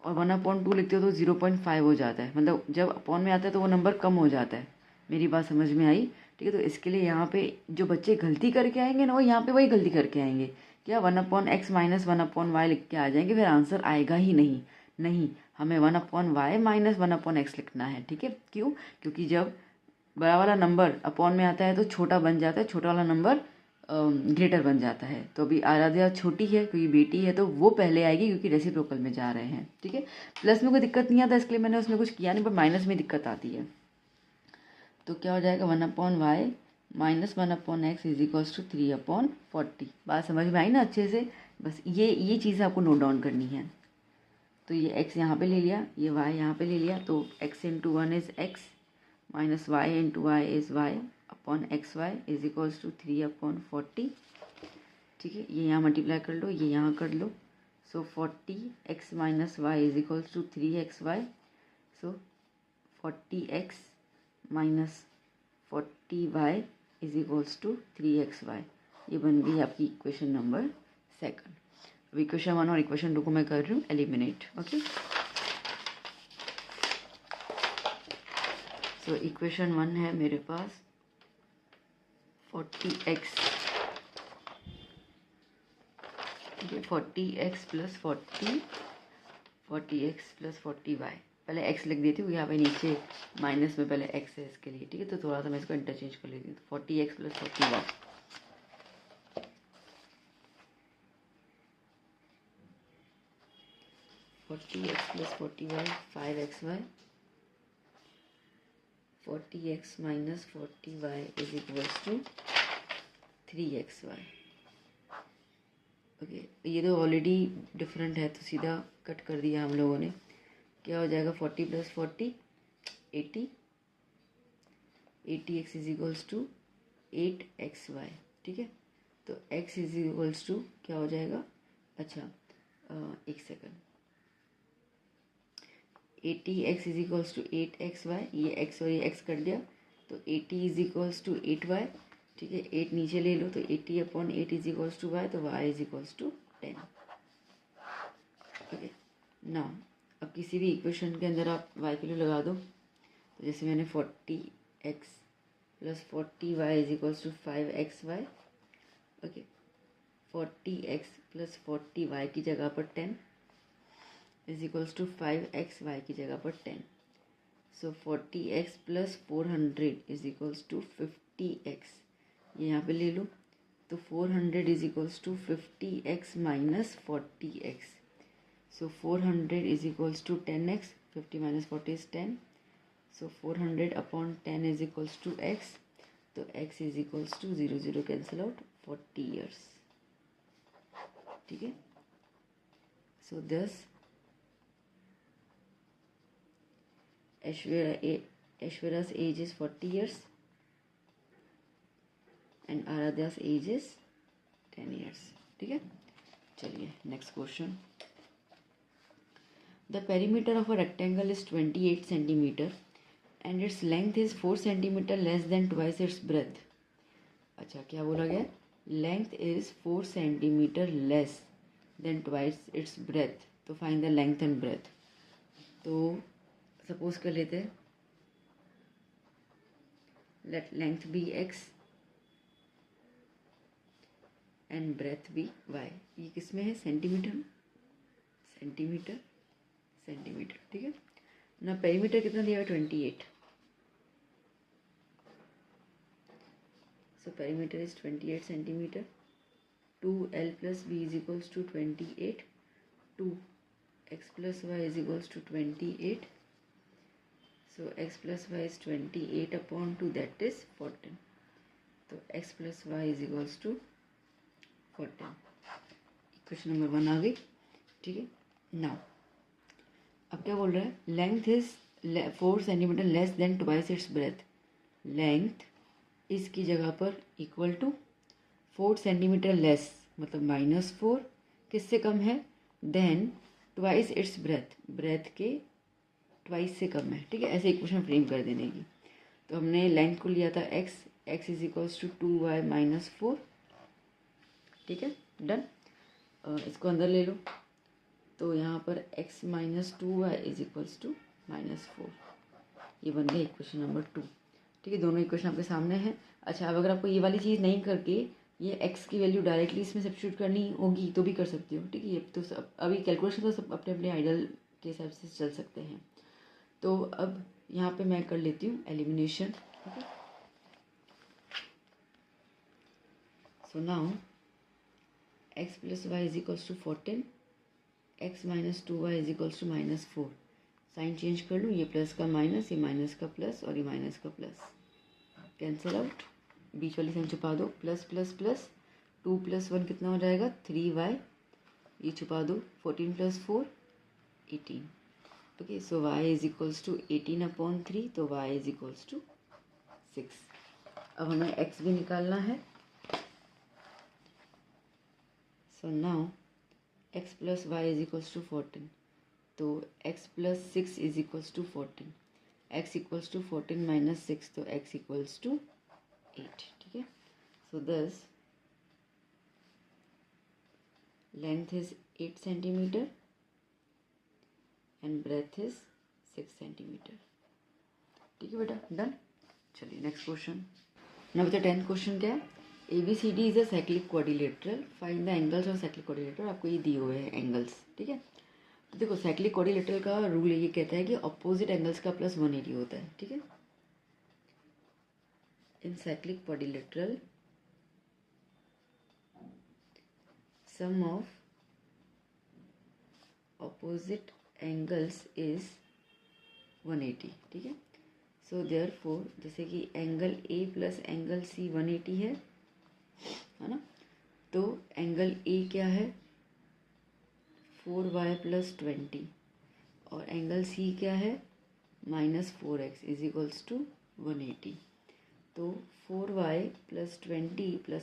और 1/2 लिखते हो तो 0.5 हो जाता है, मतलब जब अपॉन में आता है तो वो नंबर कम हो जाता है। मेरी बात समझ में आई, ठीक है। तो इसके लिए यहाँ पे जो बच्चे गलती करके आएंगे ना, वो यहाँ पे वही गलती करके आएंगे, क्या 1/x - 1/y लिख के आ जाएंगे, फिर आंसर आएगा ही नहीं। नहीं, हमें 1/y - 1/x लिखना है, ठीक है। क्यों? क्योंकि जब बड़ा वाला नंबर अपॉन में आता है तो छोटा बन जाता है, छोटा वाला नंबर ग्रेटर बन जाता है। तो अभी आराध्या छोटी है क्योंकि बेटी है, तो वो पहले आएगी क्योंकि रेसिप्रोकल में जा रहे हैं, ठीक है। प्लस में कोई दिक्कत नहीं आता, इसके लिए मैंने उसमें कुछ किया नहीं, पर माइनस में दिक्कत आती है। तो क्या हो जाएगा 1/y - 1/x = 3/40। बात समझ में आई ना अच्छे से? बस ये चीज़ आपको नोट डाउन करनी है। तो ये x यहाँ पे ले लिया, ये y यहाँ पे ले लिया, तो x × 1 is x - y × y is y upon xy = 3/40, ठीक है। ये यहाँ मल्टीप्लाई कर लो, ये यहाँ कर लो। सो 40x - y = 3xy, सो 40x - 40y = 3xy। ये बन गई आपकी इक्वेशन नंबर 2। अब इक्वेशन 1 और इक्वेशन 2 को मैं कर रही हूँ एलिमिनेट, ओके। सो इक्वेशन 1 है मेरे पास 40x, ठीक है, 40x + 40x + 40y। पहले x लिख देती हूँ, यहाँ पे नीचे माइनस में पहले x है इसके लिए, ठीक है। तो थोड़ा सा मैं इसको इंटरचेंज कर लेती हूँ। 40x + 40y, 40x + 40y 5xy, 40x - 40y = 3xy, okay. ये तो ऑलरेडी डिफरेंट है तो सीधा कट कर दिया हम लोगों ने। क्या हो जाएगा 40 + 40 80, 80x = 8xy, ठीक है। तो x = क्या हो जाएगा, अच्छा एक सेकंड, 80x = 8xy, ये x और ये x कर दिया, तो 80 = 8y, ठीक है। 8 नीचे ले लो, तो 80/8 = y, तो y = 10, ओके ना। अब किसी भी इक्वेशन के अंदर आप y की वैल्यू लगा दो, तो जैसे मैंने 40x + 40y = 5xy, okay. 40x + 40y की जगह पर 10 = 5xy की जगह पर 10। सो 40x + 400 = 50x, ये यहाँ पे ले लो, तो 400 = 50x - 40x, so 400 = 10x, 50 - 40 is 10, so 400/10 = x, तो x = 0, 0 कैंसिल आउट, 40 years, ठीक है। सो दस Aishwarya's age is 40 years and Aradhya's age is 10 years, ठीक है। चलिए next question, the perimeter of a rectangle is 28 centimetre and its length is 4 centimetre less than twice its breadth. अच्छा, क्या बोला गया? Length is 4 centimetre less than twice its breadth, तो find the length and breadth. तो suppose कर लेते हैं, let length be x and breadth be y। ये किस में है? सेंटीमीटर में, सेंटीमीटर सेंटीमीटर, ठीक है ना। पेरीमीटर कितना दिया है? 28। So perimeter is 28 centimetre. 2l plus b is equals to 28, 2x plus Y is equals to 28। So x plus y is 28 upon 2, that is 14. तो x plus y is equals to 14। Equation number 1 आ गई, ठीक है। Now अब क्या बोल रहा है? Length is 4 centimetre less than twice its breath. Length इसकी जगह पर इक्वल टू 4 सेंटीमीटर लेस, मतलब -4 किससे कम है? Than twice its breadth, breadth के ट्वाइस से कम है, ठीक है। ऐसे इक्वेशन फ्रेम कर देने की। तो हमने लेंथ को लिया था x is equals to 2y minus 4, ठीक है, डन। इसको अंदर ले लो, तो यहाँ पर x minus 2y is equals to -4। ये बन गया इक्वेशन नंबर 2, ठीक है। दोनों इक्वेशन आपके सामने हैं। अच्छा, अब अगर आपको ये वाली चीज़ नहीं करके ये x की वैल्यू डायरेक्टली इसमें सब्स्टिट्यूट करनी होगी तो भी कर सकती हो, ठीक है। ये तो सब अभी कैलकुलेशन तो सब अपने अपने आइडल के हिसाब से चल सकते हैं। तो अब यहाँ पे मैं कर लेती हूँ एलिमिनेशन, ठीक है। So now x plus Y is equals to 14, x minus 2y is equals to -4। Sign change कर लूँ, ये प्लस का माइनस, ये माइनस का प्लस और ये माइनस का प्लस, कैंसिल आउट। बीच वाली साइन छुपा दो, प्लस प्लस प्लस 2 + 1 कितना हो जाएगा? 3y, ये छुपा दो, 14 + 4 18। Okay, so y is equals to 18 upon 3, तो y इज इक्वल्स टू 6। अब हमें x भी निकालना है। So now x plus Y is equals to 14, तो x plus 6 is equals to 14, x equals to 14 minus 6, तो x इक्वल्स टू 8, ठीक है। So thus length is 8 centimetre and breadth is 6 centimetre, ठीक है बेटा, डन। चलिए नेक्स्ट क्वेश्चन। ना बेटा 10th क्वेश्चन क्या है? ABCD is a cyclic quadrilateral, find the angles of cyclic quadrilateral. आपको ये दिए हुए हैं एंगल्स, ठीक है। तो देखो साइक्लिक क्वाड्रिलेटरल का रूल ये कहता है कि अपोजिट एंगल्स का प्लस 180 होता है, ठीक है। In cyclic quadrilateral sum of opposite angles is 180, ठीक है। सो देयरफॉर जैसे कि angle A plus angle C 180 है ना, तो एंगल ए क्या है? 4y + 20 और एंगल सी क्या है? -4x is equals to 180। तो 4y + 20 ±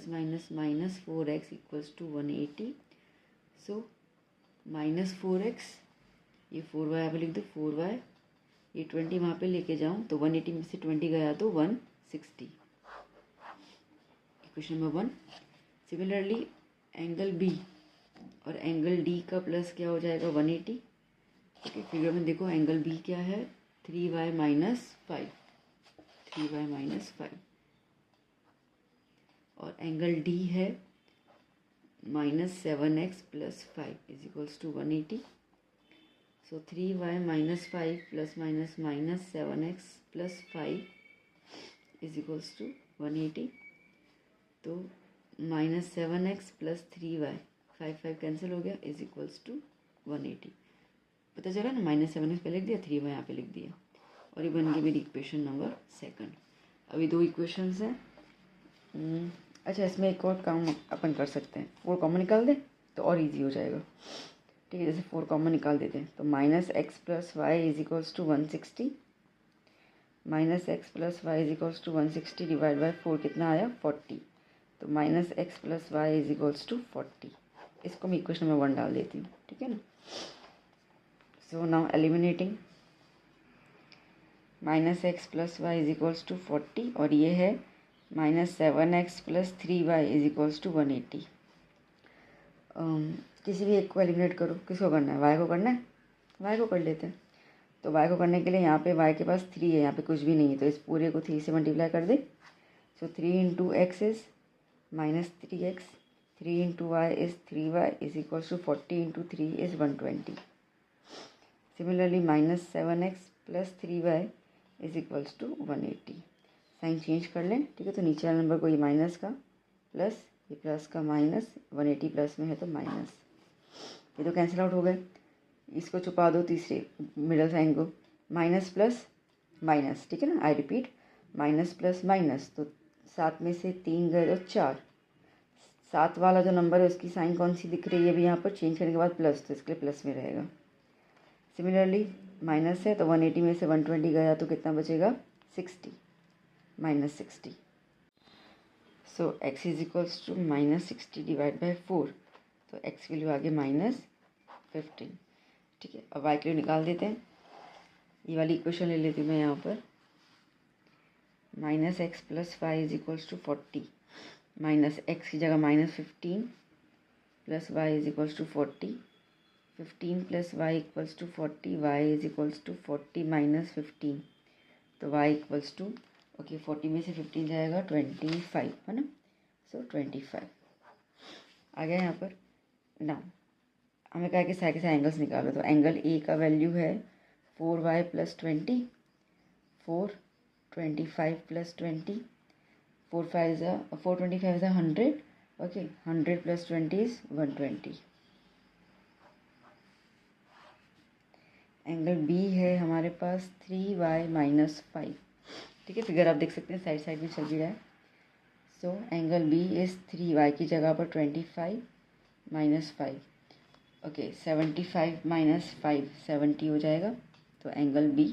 -4x equals to 180। So -4x, ये 4y यहाँ पे लिख दो, 4y, ये 20 वहाँ पे लेके जाऊँ तो 180 में से 20 गया तो 160। Equation number 1। Similarly angle B और एंगल डी का प्लस क्या हो जाएगा? 180। ओके, फिगर में देखो एंगल बी क्या है? 3y - 5, 3y - 5 और एंगल डी है -7x + 5 is equals to 180। So 3y - 5 ± -7x + 5 is equals to 180। तो -7x + 3y, 5 कैंसिल हो गया, इज इक्वल्स टू 180। पता चला ना, -7x पे लिख दिया, 3y यहाँ पे लिख दिया, और ये बन गई मेरी इक्वेशन नंबर 2। अभी 2 इक्वेशंस हैं। अच्छा, इसमें एक और काम अपन कर सकते हैं, 4 कॉमन निकाल दें तो और इजी हो जाएगा, ठीक है। जैसे 4 कॉमन निकाल देते हैं तो -x + y is equals to 160, -x + y is equals to 160 divide by 4 कितना आया? 40। तो -x + y is equals to 40। इसको मैं इक्वेशन नंबर 1 डाल देती हूँ, ठीक है ना। So now eliminating, minus x plus Y is equals to 40 और ये है minus 7x plus 3y is equals to 180। किसी भी एक को एलिमिनेट करो, किसको करना है, y को करना है, y को कर लेते हैं। तो y को करने के लिए यहाँ पे y के पास 3 है, यहाँ पे कुछ भी नहीं है, तो इस पूरे को 3 से मल्टीप्लाई कर दे। So 3 into x is minus 3x, 3 into y is 3y is equals to 40 into 3 is 120। Similarly minus 7x plus 3y is equals to 180। Sign change कर लें, ठीक है। तो नीचे वाले नंबर को ये माइनस का प्लस, ये प्लस का माइनस, 180 प्लस में है तो माइनस, ये तो कैंसिल आउट हो गए। इसको छुपा दो तीसरे मिडल साइन को, माइनस प्लस माइनस, ठीक है ना। I repeat, minus plus minus, तो 7 में से 3 गए तो 4। 7 वाला जो नंबर है उसकी साइन कौन सी दिख रही है अभी यहाँ पर, चेंज करने के बाद प्लस, तो इसके लिए प्लस में रहेगा। सिमिलरली माइनस है तो 180 में से 120 गया तो कितना बचेगा, 60, minus 60। So x is equals to minus 60 divide by 4, तो x वैल्यू आगे माइनस 15, ठीक है। अब y के लिए निकाल देते हैं, ये वाली इक्वेशन ले लेती हूँ मैं यहाँ पर, minus x plus Y is equals to 40, minus x की जगह minus 15 plus Y is equals to 40, 15 plus Y equals to 40, y is equals to 40 minus 15, तो वाई इक्वल्स टू, ओके 40 में से 15 जाएगा 25, है ना। सो 25 आ गया यहाँ पर। ना हमें कहा कि साइड से एंगल्स निकालो, तो एंगल ए का वैल्यू है 4y plus 20, 425 plus 20, 425 is 100, okay 100 plus 20 is 120। Angle B है हमारे पास 3y माइनस 5, ठीक है। फिगर आप देख सकते हैं साइड साइड में चल भी रहा है। So angle B is 3y की जगह पर 25 माइनस 5, ओके 75 माइनस 5 70 हो जाएगा, तो एंगल बी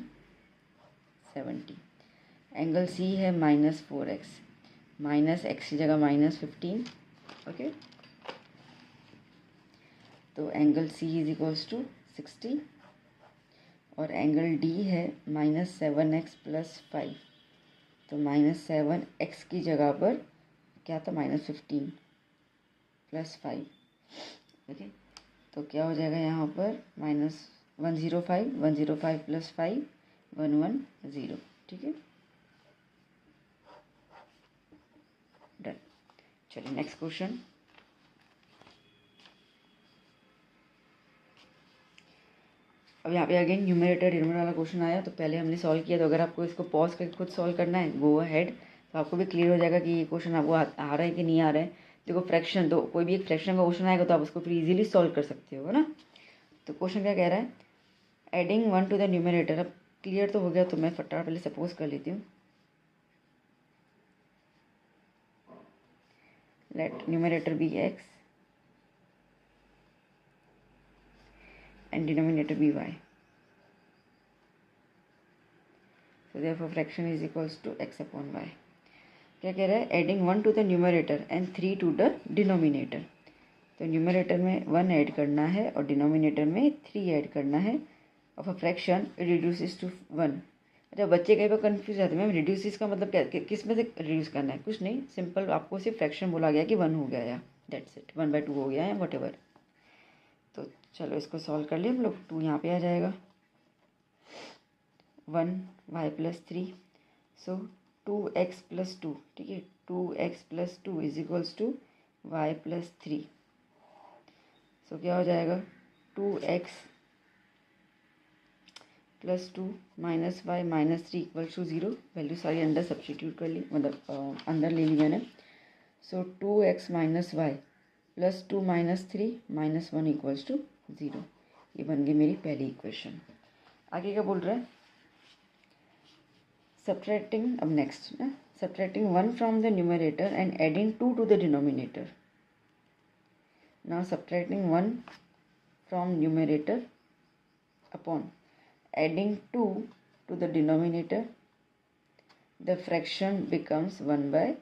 70। एंगल सी है माइनस 4x, माइनस एक्स की जगह माइनस 15, ओके, तो angle C is equals to 60। और एंगल डी है माइनस 7x प्लस 5, तो माइनस 7x की जगह पर क्या था, माइनस 15 प्लस 5, ओके। तो क्या हो जाएगा यहाँ पर, माइनस 105 प्लस 5 110, ठीक है, डन। चलिए नेक्स्ट क्वेश्चन। अब यहाँ पे अगेन न्यूमरेटर डिनोमिनेटर वाला क्वेश्चन आया, तो पहले हमने सॉल्व किया, तो अगर आपको इसको पॉज करके खुद सॉल्व करना है गो अहेड, तो आपको भी क्लियर हो जाएगा कि ये क्वेश्चन आपको आ रहा है कि नहीं आ रहा है। देखो फ्रैक्शन, तो कोई भी एक फ्रैक्शन का क्वेश्चन आएगा तो आप उसको फिर इजीली सॉल्व कर सकते हो, है ना। तो क्वेश्चन क्या कह रहा है, एडिंग 1 टू द न्यूमरेटर। अब क्लियर तो हो गया, तो मैं फटाफट पहले सपोज कर लेती हूँ, let numerator be x and denominator be y. So therefore fraction is equals to x upon y. क्या कह रहा है, adding 1 to the numerator and 3 to the denominator. तो न्यूमरेटर में 1 ऐड करना है और डिनोमिनेटर में 3 ऐड करना है। Of a fraction reduces to 1। अच्छा बच्चे कहीं पर कन्फ्यूज जाते हैं, मैम रिड्यूसेस का मतलब क्या, किस में से रिड्यूस करना है, कुछ नहीं, सिंपल आपको सिर्फ फ्रैक्शन बोला गया कि 1 हो गया या दैट्स इट, 1/2 हो गया या वट एवर। तो चलो इसको सॉल्व कर लिए हम लोग, 2 यहाँ पे आ जाएगा, 1y प्लस 3, सो 2x प्लस 2, ठीक है, 2x plus 2 is equals to y plus 3। So क्या हो जाएगा, 2x plus 2 minus y minus 3 equals to 0। Value सारी अंदर सब्स्टिट्यूट कर ली, मतलब अंदर ले ली मैंने। So 2x minus y plus 2 minus 3 minus 1 equals to 0। ये बन गई मेरी पहली इक्वेशन। आगे क्या बोल रहा है, सब्ट्रैक्टिंग, अब नेक्स्ट ना, subtracting 1 from the numerator and adding 2 to the denominator. Now subtracting 1 from numerator upon adding 2 to the denominator, the fraction becomes 1/3,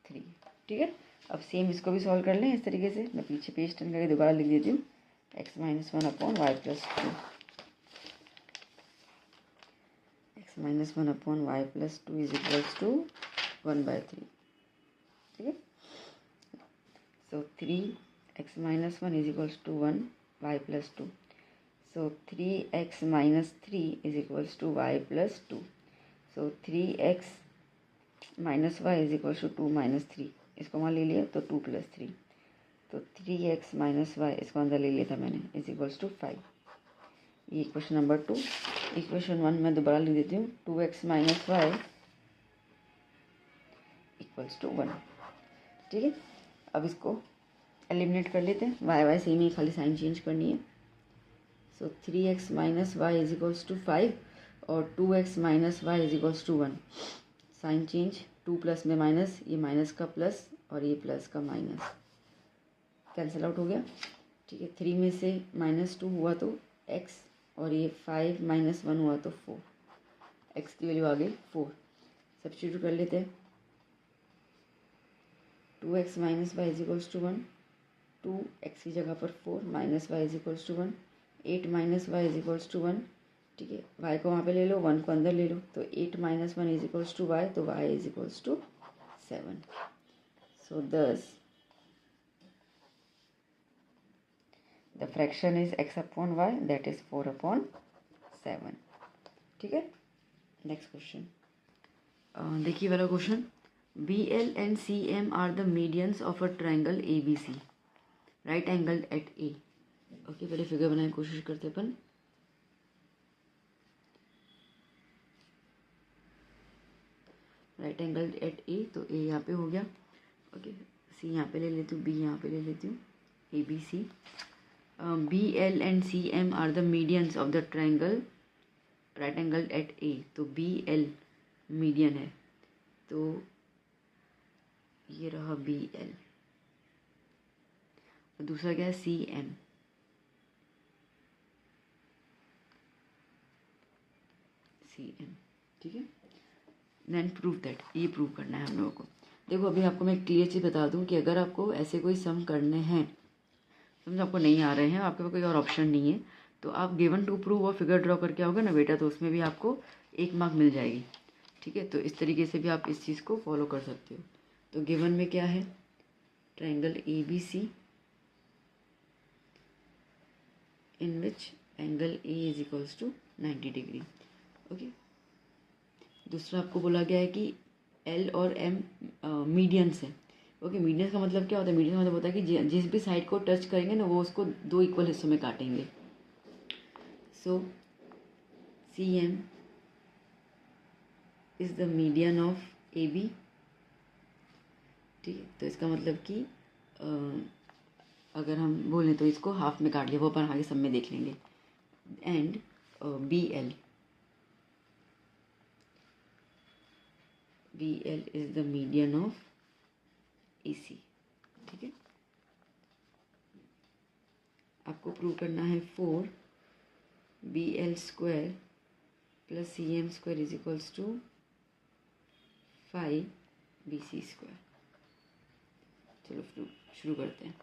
ठीक है। अब सेम इसको भी सॉल्व कर लें इस तरीके से, मैं पीछे पेज टर्न करके दोबारा लिख देती हूँ, x minus 1 upon y plus 2। Minus 1 upon y plus 2 is equals to 1/3. ठीक है. So 3x minus 1 is equals to 1 y plus 2. So 3x minus 3 is equals to y plus 2. So 3x minus Y is equals to 2 minus 3. इसको वहाँ ले लिया तो 2 plus 3. तो 3x minus Y इसको अंदर ले लिया था मैंने इज इक्वल्स टू 5. ये इक्वेशन नंबर 2. इक्वेशन 1 मैं दोबारा लिख देती हूँ. 2x minus y equals to 1. ठीक है. अब इसको एलिमिनेट कर लेते हैं. वाई सेम ही, खाली साइन चेंज करनी है. So 3x minus Y is equals to 5 और 2x minus Y is equals to 1. Sign change, 2 plus में माइनस, ये माइनस का प्लस और ये प्लस का माइनस, कैंसिल आउट हो गया. ठीक है. 3 में से -2 हुआ तो x और ये 5 माइनस 1 हुआ तो 4. x की वैल्यू आ गई 4. सब्स्टिट्यूट कर लेते हैं. 2x minus Y is equals to 1. 2x की जगह पर 4 minus Y is equals to 1. 8 minus Y is equals to 1. ठीक है. y को वहाँ पे ले लो, 1 को अंदर ले लो. तो 8 minus 1 is equals to y. तो y is equals to 7. So thus the fraction is x upon y, that is 4 upon 7. ठीक है. नेक्स्ट क्वेश्चन देखिए वाला question. BL and CM are the medians of a triangle ABC, right angle at A. Okay, पहले figure बनाने की कोशिश करते अपन. राइट एंगल एट A, तो A यहाँ पे हो गया. ओके, C यहाँ पे ले लेती हूँ, B यहाँ पे ले लेती हूँ. ABC. BL and CM are the medians of the triangle right angle at A. तो BL मीडियन है, तो ये रहा BL. और दूसरा क्या है? CM. ठीक है. देन प्रूव दैट, ये प्रूव करना है हम लोगों को. देखो अभी आपको मैं क्लियर चीज़ बता दूं कि अगर आपको ऐसे कोई सम करने हैं, समझ आपको नहीं आ रहे हैं, आपके पास कोई और ऑप्शन नहीं है, तो आप गिवन टू प्रूव और फिगर ड्रॉ करके आओगे ना बेटा, तो उसमें भी आपको 1 मार्क मिल जाएगी. ठीक है. तो इस तरीके से भी आप इस चीज़ को फॉलो कर सकते हो. तो गिवन में क्या है? Triangle ABC in which angle A is equals to 90 degree. Okay. दूसरा आपको बोला गया है कि L और M मीडियंस है. ओके. मीडियंस का मतलब क्या होता है? मीडियन का मतलब होता है कि जिस भी साइड को टच करेंगे ना, वो उसको 2 इक्वल हिस्सों में काटेंगे. सो CM is the median of AB. ठीक है. तो इसका मतलब कि अगर हम बोलें तो इसको हाफ में काट लिया, वो अपन आगे सब में देख लेंगे. And BL is the median of AC. ठीक है. आपको प्रूव करना है 4BL square plus CM square is equals to 5BC square. चलो शुरू करते हैं.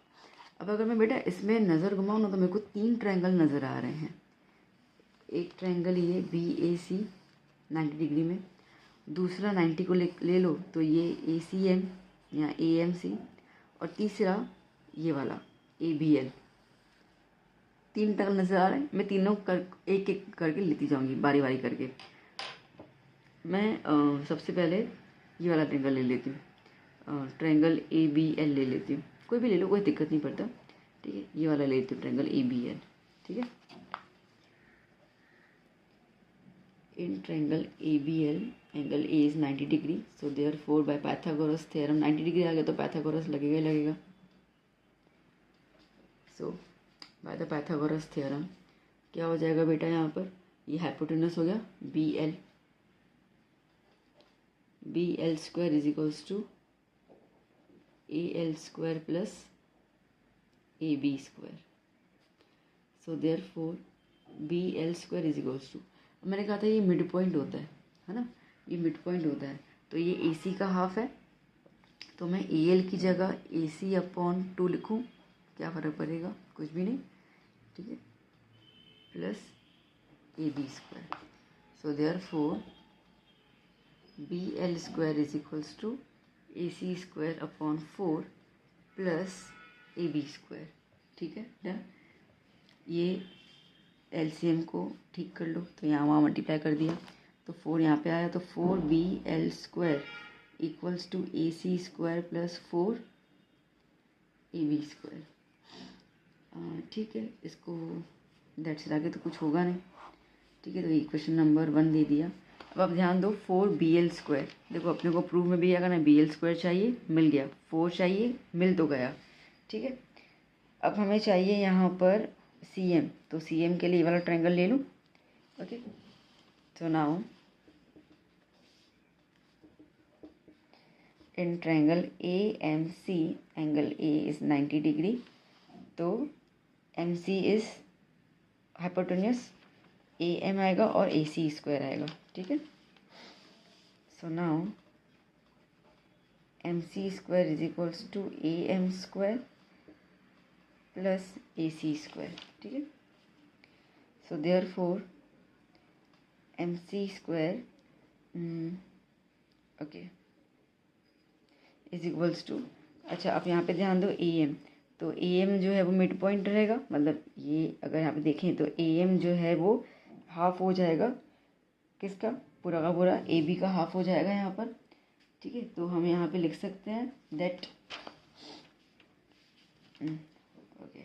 अब अगर मैं बेटा इसमें नज़र घुमाऊँ ना, तो मेरे को 3 ट्रायंगल नज़र आ रहे हैं. एक ट्रायंगल ये BAC 90 डिग्री में, दूसरा 90 को ले लो तो ये ACM या AMC, और तीसरा ये वाला ABL. 3 ट्रायंगल नज़र आ रहे हैं. मैं तीनों एक एक करके लेती जाऊंगी बारी बारी करके. मैं सबसे पहले ये वाला ट्रायंगल ले लेती हूँ. ट्रायंगल ABL ले लेती हूँ. कोई भी ले लो, कोई दिक्कत नहीं पड़ता. ठीक है. ये वाला ले लेती हूँ, ट्रायंगल ABL. ठीक है. In triangle ABL angle A is 90 degree. So therefore by Pythagoras theorem, 90 degree आ गया तो पाइथागोरस लगेगा ही लगेगा. So by the Pythagoras theorem क्या हो जाएगा बेटा? यहाँ पर ये हाइपोटेनस हो गया BL square is equals to AL square plus AB square. So therefore BL square is equals to, मैंने कहा था ये मिड पॉइंट होता है ना, ये मिड पॉइंट होता है. तो ये AC का हाफ है, तो मैं AL की जगह AC अपॉन 2 लिखूँ, क्या फ़र्क पड़ेगा? कुछ भी नहीं. ठीक है. Plus AB square. So therefore B L square is equals to A C square upon 4 plus A B square. ठीक है, डन। ये एलसीएम को ठीक कर लो, तो यहाँ वहाँ मल्टीप्लाई कर दिया तो 4 यहाँ पे आया, तो 4BL square equals to AC square plus 4AB square. ठीक है, इसको दैट से आगे तो कुछ होगा नहीं। ठीक है, तो इक्वेशन नंबर 1 दे दिया। अब आप ध्यान दो, 4BL स्क्वायर, देखो अपने को प्रूफ में भी क्या करना है, BL स्क्वायर चाहिए, मिल गया, 4 चाहिए, मिल तो गया। ठीक है, अब हमें चाहिए यहाँ पर CM, तो CM के लिए ये वाला ट्रायंगल ले लूँ। Okay, so now in triangle AMC, angle A is 90 degree, तो MC is hypotenuse, AM आएगा और AC स्क्वायर आएगा। ठीक है, so now MC square is equals to AM square plus AC square. ठीक है, so therefore MC square okay is equals to, अच्छा आप यहाँ पे ध्यान दो AM, तो AM जो है वो मिड पॉइंट रहेगा, मतलब ये अगर यहाँ पे देखें तो AM जो है वो हाफ हो जाएगा किसका, पूरा का पूरा AB का हाफ हो जाएगा यहाँ पर। ठीक है, तो हम यहाँ पे लिख सकते हैं दैट ओके,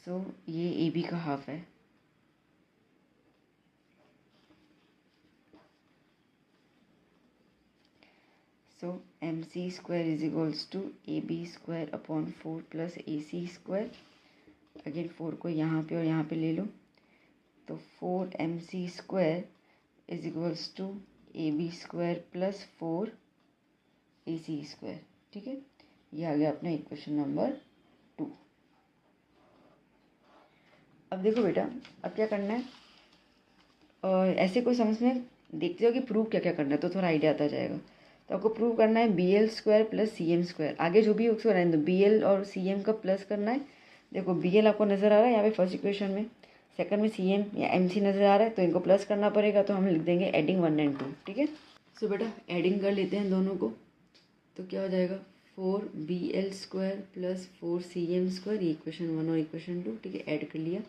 सो ये AB का हाफ है। So MC square is equals to AB square upon 4 plus AC square। Again 4 को यहाँ पे और यहाँ पे ले लो, तो 4MC square is equals to AB square plus 4AC square। ठीक है, ये आ गया अपना इक्वेशन नंबर 2। अब देखो बेटा, अब क्या करना है, ऐसे कोई समझ में देखते हो कि प्रूव क्या क्या करना है, तो थोड़ा आइडिया आता जाएगा। तो आपको प्रूव करना है BL square plus CM square, आगे जो भी हो उसको रहने दो, BL और CM का प्लस करना है। देखो BL आपको नज़र आ रहा है यहाँ पे फर्स्ट इक्वेशन में, सेकंड में CM या MC नज़र आ रहा है, तो इनको प्लस करना पड़ेगा, तो हम लिख देंगे एडिंग 1 and 2। ठीक है, सो बेटा एडिंग कर लेते हैं दोनों को, तो क्या हो जाएगा 4BL square plus 4CM square, ये इक्वेशन 1 और इक्वेशन 2। ठीक है, ऐड कर लिया,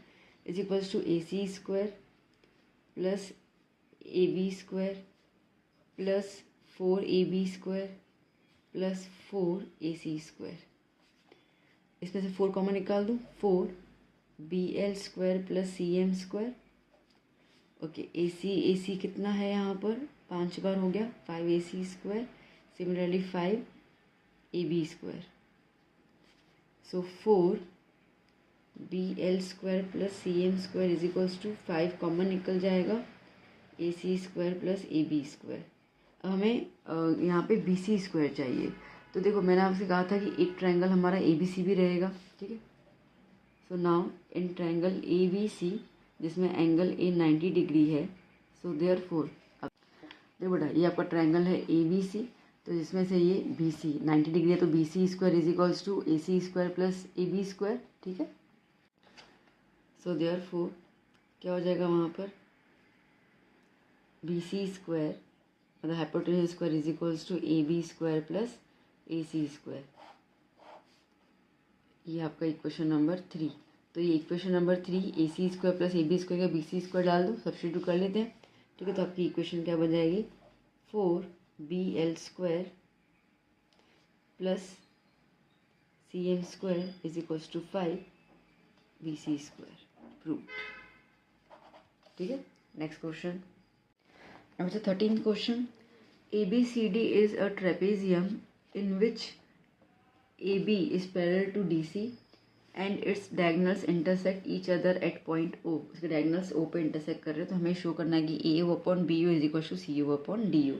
is equals to AC square plus AB square plus 4AB square plus 4AC square. इसमें से 4 कॉमन निकाल दूँ, 4BL square plus CM square. Okay, AC कितना है यहाँ पर, 5 बार हो गया, 5AC square, similarly 5AB square. So 4BL square plus CM square is equals to 5 common निकल जाएगा, AC square plus AB square. हमें यहाँ पे BC स्क्वायर चाहिए, तो देखो मैंने आपसे कहा था कि एक ट्रायंगल हमारा ABC भी रहेगा। ठीक है, so now in triangle ABC जिसमें एंगल A 90 डिग्री है, सो देयरफॉर देखो बेटा ये आपका ट्रायंगल है ABC, तो जिसमें से ये BC 90 डिग्री है, तो BC square is equals to AC square plus AB square. ठीक है, सो देयरफॉर क्या हो जाएगा वहाँ पर, BC स्क्वायर मतलब hypotenuse square is equals to AB square plus AC square. ये आपका इक्वेशन नंबर 3। तो ये equation number 3 AC square plus AB square का BC स्क्वायर डाल दो, सब्स्टिट्यूट कर लेते हैं। ठीक है, तो आपकी इक्वेशन क्या बन जाएगी, 4BL square plus CM square is equals to 5BC square. Proved. ठीक है, next question Number 13th question, ABCD is a trapezium in which AB is parallel to DC and its diagonals intersect each other at point O। इसके diagonals O पे intersect कर रहे हैं, तो हमें show करना है कि AO upon BO is equal to CO upon DO।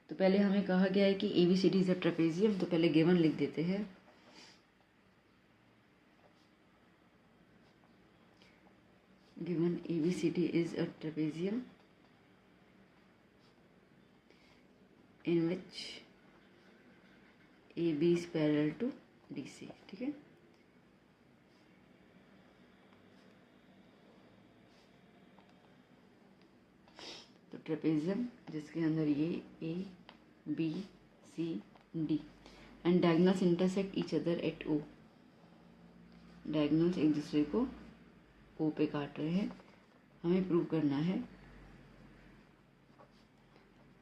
तो पहले हमें कहा गया है कि ABCD is a trapezium, तो पहले गिवन लिख देते हैं। Given ABCD is a trapezium in which AB is parallel to DC। ठीक है, तो ट्रेपेजियम जिसके अंदर ये A B C D and diagonals intersect each other at O. Diagonals एक दूसरे को ओ पे काट रहे हैं। हमें प्रूव करना है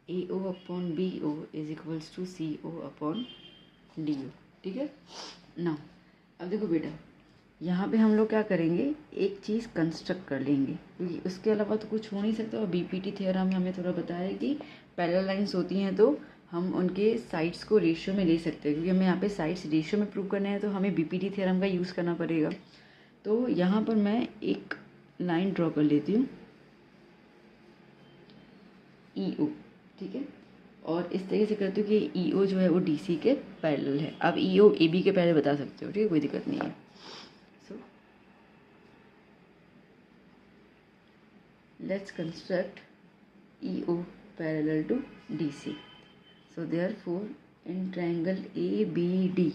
A O upon B O is equals to C O upon D O. ठीक है ना। अब देखो बेटा, यहाँ पे हम लोग क्या करेंगे, एक चीज़ कंस्ट्रक्ट कर लेंगे क्योंकि उसके अलावा तो कुछ हो नहीं सकता। और बीपीटी थ्योरम में हमें थोड़ा बताया कि पैरेलल लाइंस होती हैं तो हम उनके साइड्स को रेशियो में ले सकते हैं। क्योंकि हमें यहाँ पे साइड्स रेशियो में प्रूव करने हैं तो हमें बीपीटी थ्योरम का यूज़ करना पड़ेगा। तो यहाँ पर मैं एक लाइन ड्रॉ कर लेती हूँ ई ओ। ठीक है, और इस तरीके से करती हूँ कि ई ओ जो है वो डी सी के पैरेलल है। अब ई ओ ए बी के पैरेलल बता सकते हो, ठीक है, कोई दिक्कत नहीं है। So let's construct E O parallel to D C. So therefore in triangle A B D,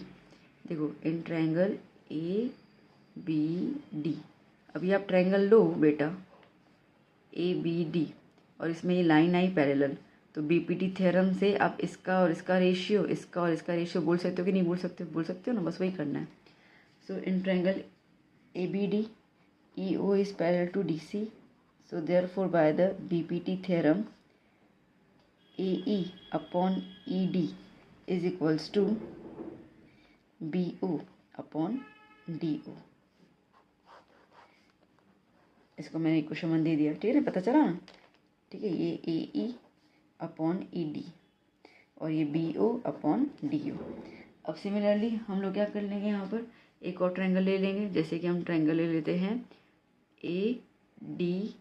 देखो in triangle A B D, अभी आप ट्रायंगल लो बेटा ए बी डी और इसमें ये लाइन आई पैरेलल, तो बीपीटी थ्योरम से आप इसका और इसका रेशियो, इसका और इसका रेशियो बोल सकते हो कि नहीं बोल सकते हो? बोल सकते हो ना, बस वही करना है। So in triangle A B D E O is parallel to D C. So therefore by the BPT theorem A E upon E D is equals to B O upon D O. इसको मैंने equation 1 दे दिया, ठीक है ना, पता चला ना। ठीक है, ये ए ई अपॉन ई डी और ये B O upon D O. अब सिमिलरली हम लोग क्या कर लेंगे, यहाँ पर एक और ट्रायंगल ले लेंगे। जैसे कि हम ट्रायंगल ले लेते हैं ए डी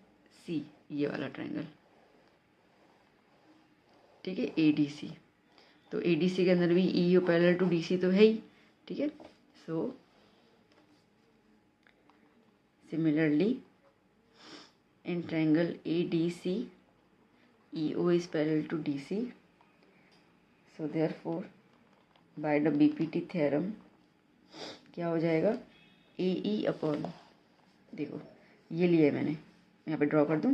सी, ये वाला ट्रायंगल, ठीक है, ए डी सी। तो ए डी सी के अंदर भी ई ओ पैरेलल टू डी सी तो है ही, ठीक है। So similarly in triangle ADC EO is parallel to DC. So therefore by the BPT theorem क्या हो जाएगा, AE अपॉन, देखो ये लिया है मैंने, यहाँ पे ड्रॉ कर दूँ,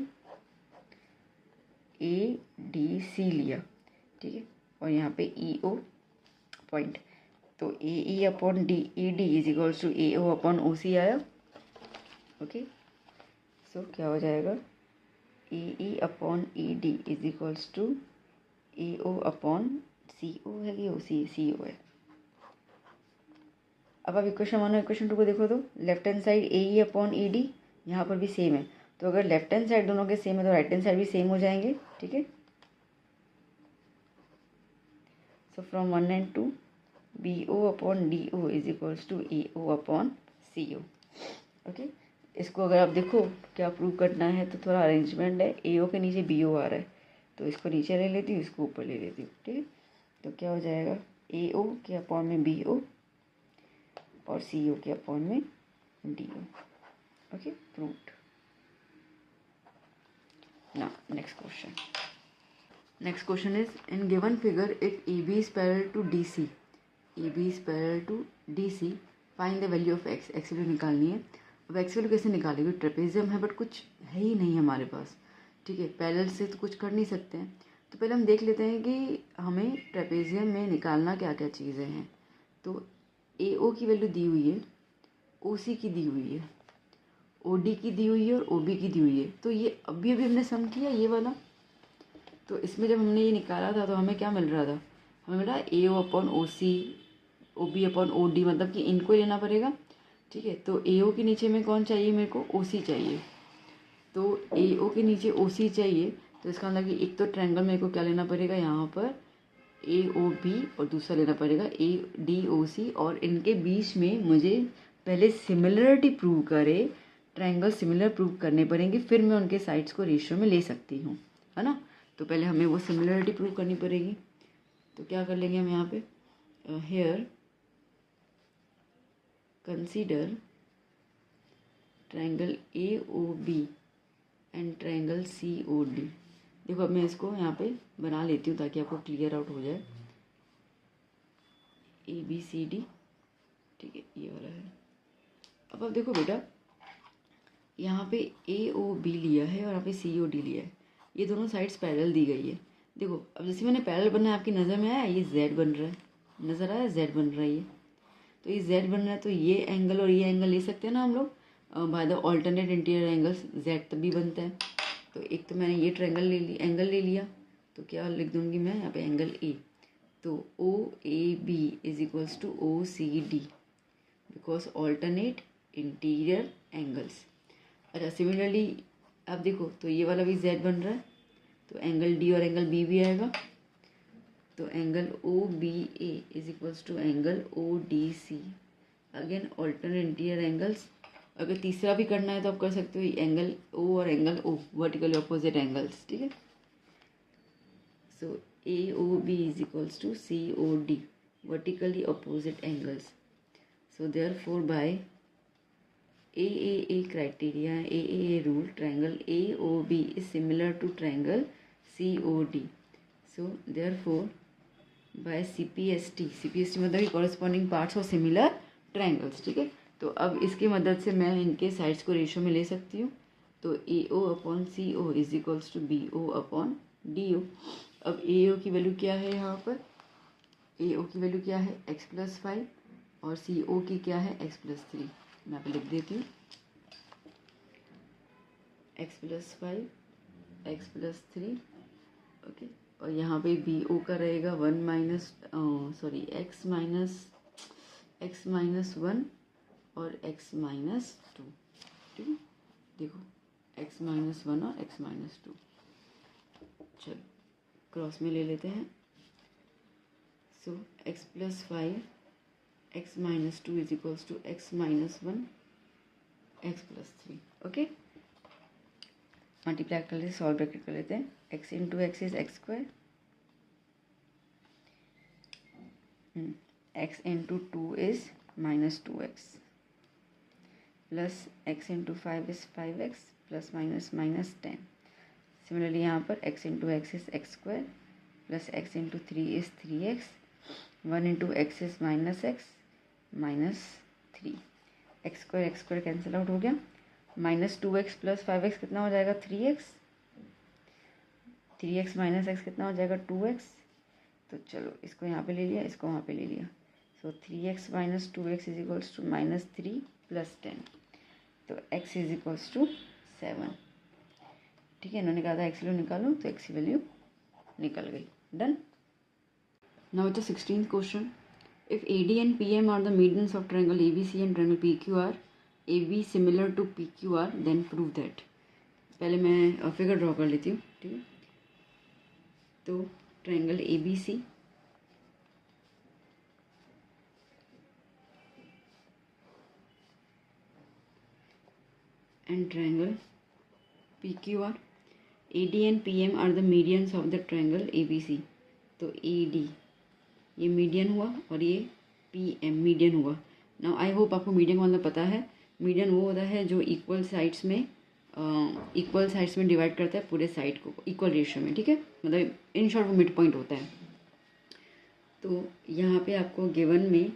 ADC लिया, ठीक है, और यहाँ पे EO पॉइंट, तो AE upon DED is equals to AO upon OC आया। ओके, सो क्या हो जाएगा, A E upon E D is equals to A O upon C O है कि ओ सी ओ है। अब आप इक्वेशन 1 और इक्वेशन 2 को देखो तो लेफ्ट हैंड साइड ए ई अपॉन ई डी यहाँ पर भी सेम है, तो अगर लेफ्ट हैंड साइड दोनों के सेम है तो राइट हैंड साइड भी सेम हो जाएंगे, ठीक है। So from 1 and 2 B O upon D O is equals to A O upon C O. Okay, इसको अगर आप देखो क्या प्रूव करना है तो थोड़ा अरेंजमेंट है। ए ओ के नीचे बी ओ आ रहा है तो इसको नीचे ले लेती हूँ, इसको ऊपर ले लेती हूँ, ठीक है। तो क्या हो जाएगा, ए ओ के अपॉन में बी ओ और सी ओ के अपॉन में D O. Okay, proved. Now next question. Next question is in given figure if A B is parallel to D C, A B is parallel to D C, find the value of X. X value निकालनी है। अब x value कैसे निकालेंगे, trapezium है but कुछ है ही नहीं हमारे पास, ठीक है, पैरेलल से तो कुछ कर नहीं सकते हैं। तो पहले हम देख लेते हैं कि हमें ट्रेपेजियम में निकालना क्या क्या चीज़ें हैं। तो ए ओ की वैल्यू दी हुई है, ओ सी की दी हुई है, ओ डी की दी हुई है और ओ बी की दी हुई है। तो ये अभी अभी हमने सम किया ये वाला, तो इसमें जब हमने ये निकाला था तो हमें क्या मिल रहा था, हमें मिला A O upon O C, O B upon O D, मतलब कि इनको लेना पड़ेगा, ठीक है। तो ए ओ के नीचे में कौन चाहिए मेरे को, ओ सी चाहिए। तो ए ओ के नीचे ओ सी चाहिए, तो इसका मतलब कि एक तो ट्रायंगल मेरे को क्या लेना पड़ेगा यहाँ पर, ए ओ बी, और दूसरा लेना पड़ेगा ए डी ओ सी, और इनके बीच में मुझे पहले सिमिलरिटी प्रूव करे, ट्रायंगल सिमिलर प्रूव करने पड़ेंगे, फिर मैं उनके साइड्स को रेशियो में ले सकती हूँ, है ना। तो पहले हमें वो सिमिलरिटी प्रूव करनी पड़ेगी। तो क्या कर लेंगे हम यहाँ पे, here consider triangle A O B and triangle C O D. देखो अब मैं इसको यहाँ पे बना लेती हूँ ताकि आपको क्लियर आउट हो जाए। ए बी सी डी, ठीक है, ये वाला है। अब आप देखो बेटा, यहाँ पे ए ओ बी लिया है और यहाँ पे सी ओ डी लिया है, ये दोनों साइड्स पैरेलल दी गई है। देखो अब जैसे मैंने पैरेलल बनना है, आपकी नज़र में आया, ये जेड बन रहा है, नज़र आया जेड बन रहा है ये, तो ये जेड बन रहा है, तो ये एंगल और ये एंगल ले सकते हैं ना हम लोग by the alternate interior angles, Z तब भी बनता है। तो एक तो मैंने ये ट्रायंगल ले लिया, एंगल ले लिया, तो क्या लिख दूंगी मैं यहाँ पे एंगल ए, तो O A B is equals to O C D because alternate interior angles. अच्छा सिमिलरली आप देखो तो ये वाला भी जेड बन रहा है, तो एंगल डी और एंगल बी भी आएगा, तो angle O B A is equals to angle O D C, again alternate interior angles. अगर तीसरा भी करना है तो आप कर सकते हो, एंगल ओ और angle O vertically opposite angles, ठीक है। So A O B is equals to C O D vertically opposite angles. So therefore by AAA criteria, AAA rule, triangle AOB is similar to triangle COD. So therefore by CPST मतलब कि corresponding parts of similar triangles, ठीक है। तो अब इसकी मदद से मैं इनके साइड्स को रेशियो में ले सकती हूँ, तो AO upon CO is equals to BO upon DO। अब AO की वैल्यू क्या है, यहाँ पर AO की वैल्यू क्या है x+5 और CO की क्या है x+3, मैं यहाँ पे लिख देती हूँ x+5 x+3, ओके। और यहाँ पे BO का रहेगा x-1 और x-2, ठीक है। देखो x-1 और x-2, चलो क्रॉस में ले लेते हैं। So x+5 x-2 is equals to x-1 x+3, ओके। मल्टीप्लाई कर लेते, सॉल्व ब्रैकेट कर लेते हैं, x into x is X square, x into 2 is -2x, plus x into 5 is 5x, plus minus minus 10। Similarly यहाँ पर x into x is X square, plus x into 3 is 3x, 1 into x is -3, X square cancel out हो गया, -2x plus 5x कितना हो जाएगा 3x, 3x minus x कितना हो जाएगा 2x। तो चलो इसको यहाँ पे ले लिया, इसको वहाँ पे ले लिया, so 3x minus 2x is equals to -3 plus 10, तो x इज इक्वल्स टू 7, ठीक है। इन्होंने कहा था x वैल्यू निकालो, तो x की वैल्यू निकल गई, done. Now it's 16th question, if AD and PM are the medians of triangle ABC and triangle PQR, AB similar to PQR, then prove that। पहले मैं फिगर ड्रॉ कर लेती हूँ, ठीक है। तो triangle ABC and triangle PQR, AD and PM are the medians of the triangle ABC। तो AD ये मीडियन हुआ और ये PM मीडियन हुआ। नाउ आई होप आपको मीडियन मतलब पता है, मीडियन वो होता है जो इक्वल साइड्स में डिवाइड करता है पूरे साइड को इक्वल रेशियो में, ठीक है। मतलब इन शॉर्ट वो मिड पॉइंट होता है। तो यहाँ पे आपको गिवन में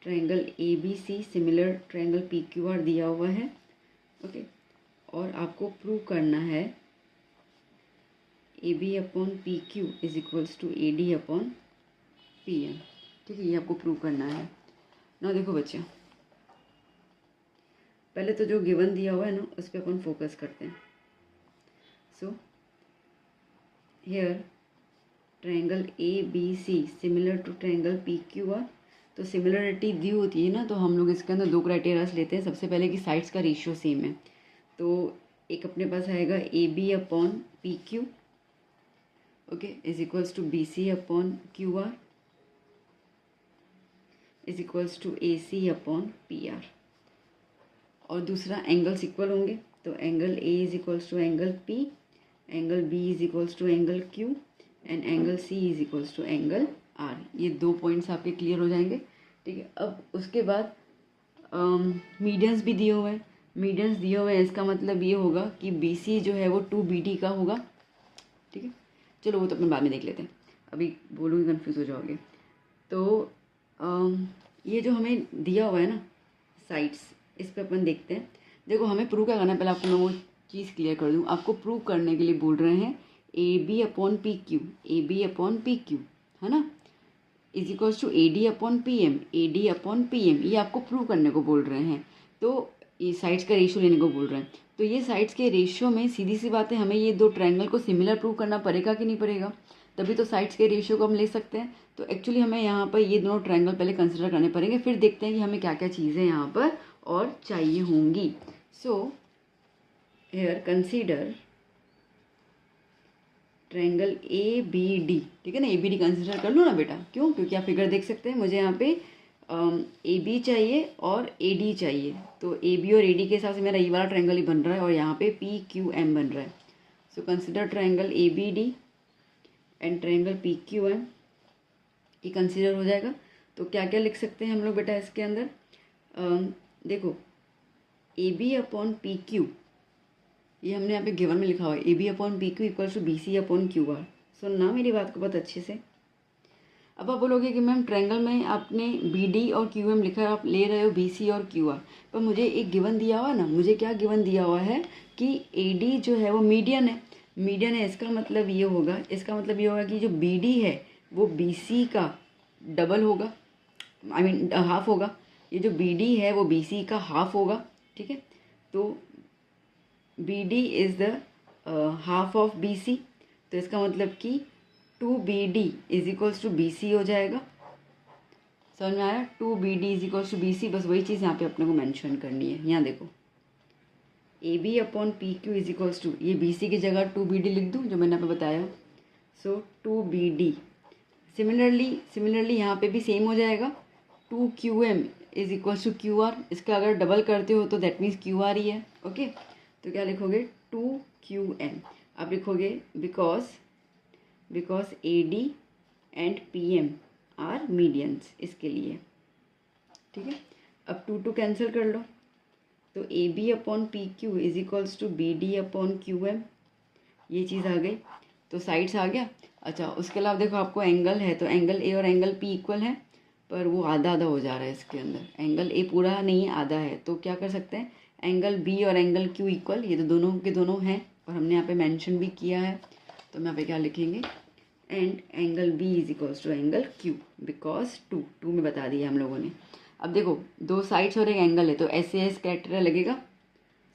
triangle ABC similar triangle PQR दिया हुआ है, ओके। और आपको प्रूव करना है AB upon PQ is equals to AD upon PM, ठीक है। ये आपको प्रूव करना है ना। देखो बच्चे, पहले तो जो गिवन दिया हुआ है ना उस पर अपन फोकस करते हैं। So here triangle ABC similar to triangle PQR, तो सिमिलरिटी दी होती है ना, तो हम लोग इसके अंदर दो क्राइटेरियाज लेते हैं। सबसे पहले कि साइड्स का रेशियो सेम है, तो एक अपने पास आएगा AB upon PQ, okay, is equals to BC upon QR is equals to AC upon PR। और दूसरा एंगल्स इक्वल होंगे, तो angle A is equals to angle P, angle B is equals to angle Q and angle C is equals to angle R। ये दो points आपके clear हो जाएंगे, ठीक है। अब उसके बाद मीडियंस भी दिए हुए हैं, मीडियंस दिए हुए हैं, इसका मतलब ये होगा कि BC जो है वो 2BD का होगा, ठीक है। चलो वो तो अपन बाद में देख लेते हैं, अभी बोलूँगी कंफ्यूज हो जाओगे। तो ये जो हमें दिया हुआ है ना साइड्स, इस पे अपन देखते हैं। देखो हमें प्रूव क्या करना है, पहले आपको मैं वो चीज़ क्लियर कर दूँ, आपको प्रूव करने के लिए बोल रहे हैं A B upon P Q, A B upon P Q, है ना, is equals to A D upon P M, A D upon P M, ये आपको प्रूव करने को बोल रहे हैं। तो ये साइड्स का रेशियो लेने को बोल रहे हैं। तो ये साइड्स के रेशियो में सीधी सी बात है, हमें ये दो ट्रायंगल को सिमिलर प्रूव करना पड़ेगा कि नहीं पड़ेगा, तभी तो साइड्स के रेशियो को हम ले सकते हैं। तो एक्चुअली हमें यहाँ पर ये दोनों ट्रायंगल पहले कंसिडर करने पड़ेंगे, फिर देखते हैं कि हमें क्या क्या चीज़ें यहाँ पर और चाहिए होंगी। So here consider triangle A B D, ठीक है ना, ए बी डी कंसिडर कर लो ना बेटा। क्यों? क्योंकि आप फिगर देख सकते हैं, मुझे यहाँ पे ए बी चाहिए और ए डी चाहिए। तो ए बी और ए डी के हिसाब से मेरा ये वाला ट्रायंगल ही बन रहा है और यहाँ पे पी क्यू एम बन रहा है। So consider triangle A B D and triangle P Q M, ये कंसिडर हो जाएगा। तो क्या क्या लिख सकते हैं हम लोग बेटा इसके अंदर? देखो A B upon P Q, ये हमने यहाँ पे गिवन में लिखा हुआ है, A B upon P Q equals to B C upon Q R. सुनना मेरी बात को बहुत अच्छे से। अब आप बोलोगे कि मैम ट्रायंगल में आपने बी डी और क्यू एम लिखा है, आप ले रहे हो बी सी और क्यू आर, पर मुझे एक गिवन दिया हुआ है ना, मुझे क्या गिवन दिया हुआ है कि ए डी जो है वो मीडियन है। मीडियन है, इसका मतलब ये होगा, इसका मतलब ये होगा कि जो बी डी है वो बी सी का डबल होगा, आई मीन हाफ होगा। ये जो बी डी है वो बी सी का हाफ होगा, ठीक है। तो B D is the half of B C, तो इसका मतलब कि two B D is equals to B C हो जाएगा। समझ में आया? Two B D is equals to B C, बस वही चीज़ यहाँ पे अपने को मेंशन करनी है। यहाँ देखो A B upon P Q is equals to, ये बी सी की जगह टू बी डी लिख दूँ जो मैंने यहाँ पे बताया। So two B D, similarly यहाँ पे भी सेम हो जाएगा। Two Q M is equals to Q R, इसका अगर डबल करते हो तो दैट मीन्स क्यू आर ही है। ओके, तो क्या लिखोगे? Two Q M. आप लिखोगे because A D and P M are medians, इसके लिए, ठीक है। अब टू टू कैंसिल कर लो, तो A B upon P Q is equals to B D upon Q M, ये चीज़ आ गई। तो साइड्स आ गया। अच्छा, उसके अलावा देखो आपको एंगल है, तो एंगल ए और एंगल पी इक्वल है, पर वो आधा आधा हो जा रहा है इसके अंदर। एंगल ए पूरा नहीं है, आधा है। तो क्या कर सकते हैं, एंगल बी और एंगल क्यू इक्वल, ये तो दोनों के दोनों हैं और हमने यहाँ पे मेंशन भी किया है। तो हम यहाँ पे क्या लिखेंगे, and angle B is equals to angle Q, because two में बता दिया हम लोगों ने। अब देखो दो साइड्स और एक एंगल है, तो एस ए एस क्राइटेरिया लगेगा।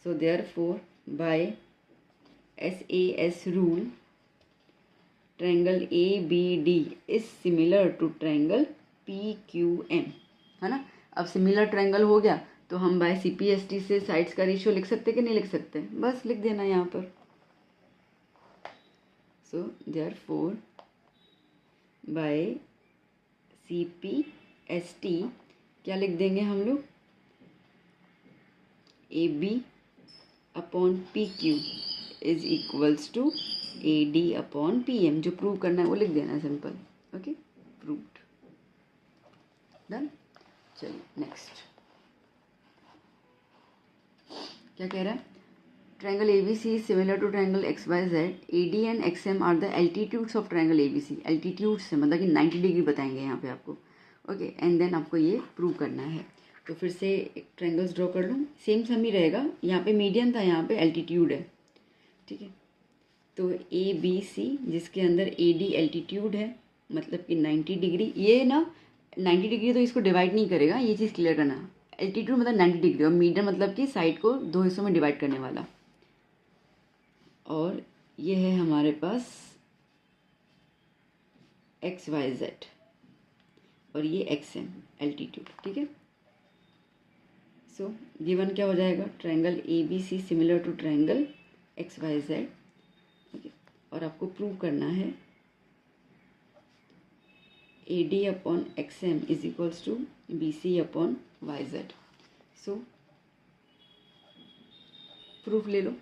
So therefore by S A S rule triangle A B D is similar to triangle P Q M, है ना। अब सिमिलर ट्रायंगल हो गया तो हम by C P S T से साइड्स का रेशियो लिख सकते कि नहीं लिख सकते? बस लिख देना यहाँ पर। So therefore by C P S T क्या लिख देंगे हम लोग, A B upon P Q is equals to A D upon P M. जो प्रूव करना है वो लिख देना, सिंपल। Okay, proved, done. चलिए नेक्स्ट क्या कह रहा है, triangle A B C is similar to triangle X Y Z, A D and X M are the altitudes of triangle A B C. Altitudes से मतलब कि 90 डिग्री बताएंगे यहाँ पे आपको। ओके, एंड देन आपको ये प्रूव करना है। तो फिर से एक ट्रायंगल्स ड्रॉ कर लूँ, सेम सम ही रहेगा। यहाँ पे मीडियन था, यहाँ पे एल्टीट्यूड है, ठीक है। तो ए बी सी जिसके अंदर ए डी एल्टीट्यूड है, मतलब कि 90 डिग्री, ये ना 90 डिग्री तो इसको डिवाइड नहीं करेगा, ये चीज़ क्लियर करना। एल्टीट्यूड मतलब 90 डिग्री और मीडियन मतलब कि साइड को दो हिस्सों में डिवाइड करने वाला। और ये है हमारे पास एक्स वाई जेड और ये एक्स एम एल्टीट्यूड, ठीक है। सो गिवन क्या हो जाएगा, triangle A B C similar to triangle X Y Z, ठीक है। और आपको प्रूव करना है A D upon X M is equals to B C upon Y Z. So proof ले लो।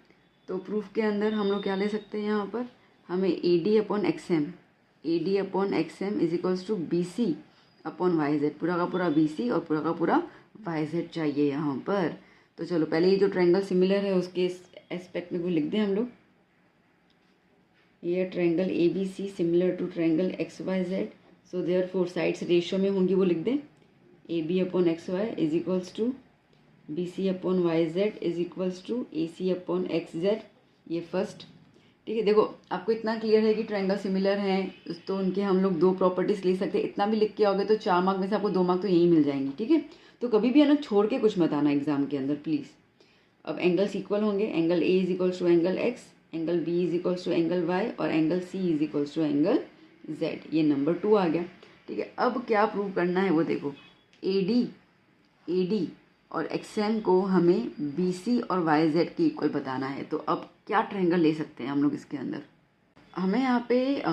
तो प्रूफ के अंदर हम लोग क्या ले सकते हैं, यहाँ पर हमें A D upon X M is equals to B C upon Y Z, पूरा का पूरा बी सी और पूरा का पूरा वाई जेड चाहिए यहाँ पर। तो चलो पहले ये जो ट्रायंगल सिमिलर है उसके एस्पेक्ट में को लिख दें हम लोग। ये triangle A B C similar to triangle X Y Z, so therefore sides ratio में होंगी वो लिख दें। A B upon X Y is equals to B C upon Y Z is equals to A C upon X Z, ये first. ठीक है, देखो आपको इतना क्लियर है कि ट्रायंगल सिमिलर हैं तो उनके हम लोग दो प्रॉपर्टीज ले सकते हैं। इतना भी लिख के आओगे तो 4 मार्क में से आपको 2 मार्क तो यही मिल जाएंगे। ठीक है, तो कभी भी है ना छोड़ के कुछ मत आना एग्जाम के अंदर प्लीज़। अब एंगल्स इक्वल होंगे, angle A is equals to angle X, angle B is equals to angle Y और angle C is equals to angle Z. ये नंबर 2 आ गया। ठीक है, अब क्या प्रूव करना है वो देखो, ए डी और एक्सएम को हमें बी सी और वाई जेड के इक्वल बताना है। तो अब क्या ट्रायंगल ले सकते हैं हम लोग इसके अंदर? हमें यहाँ पे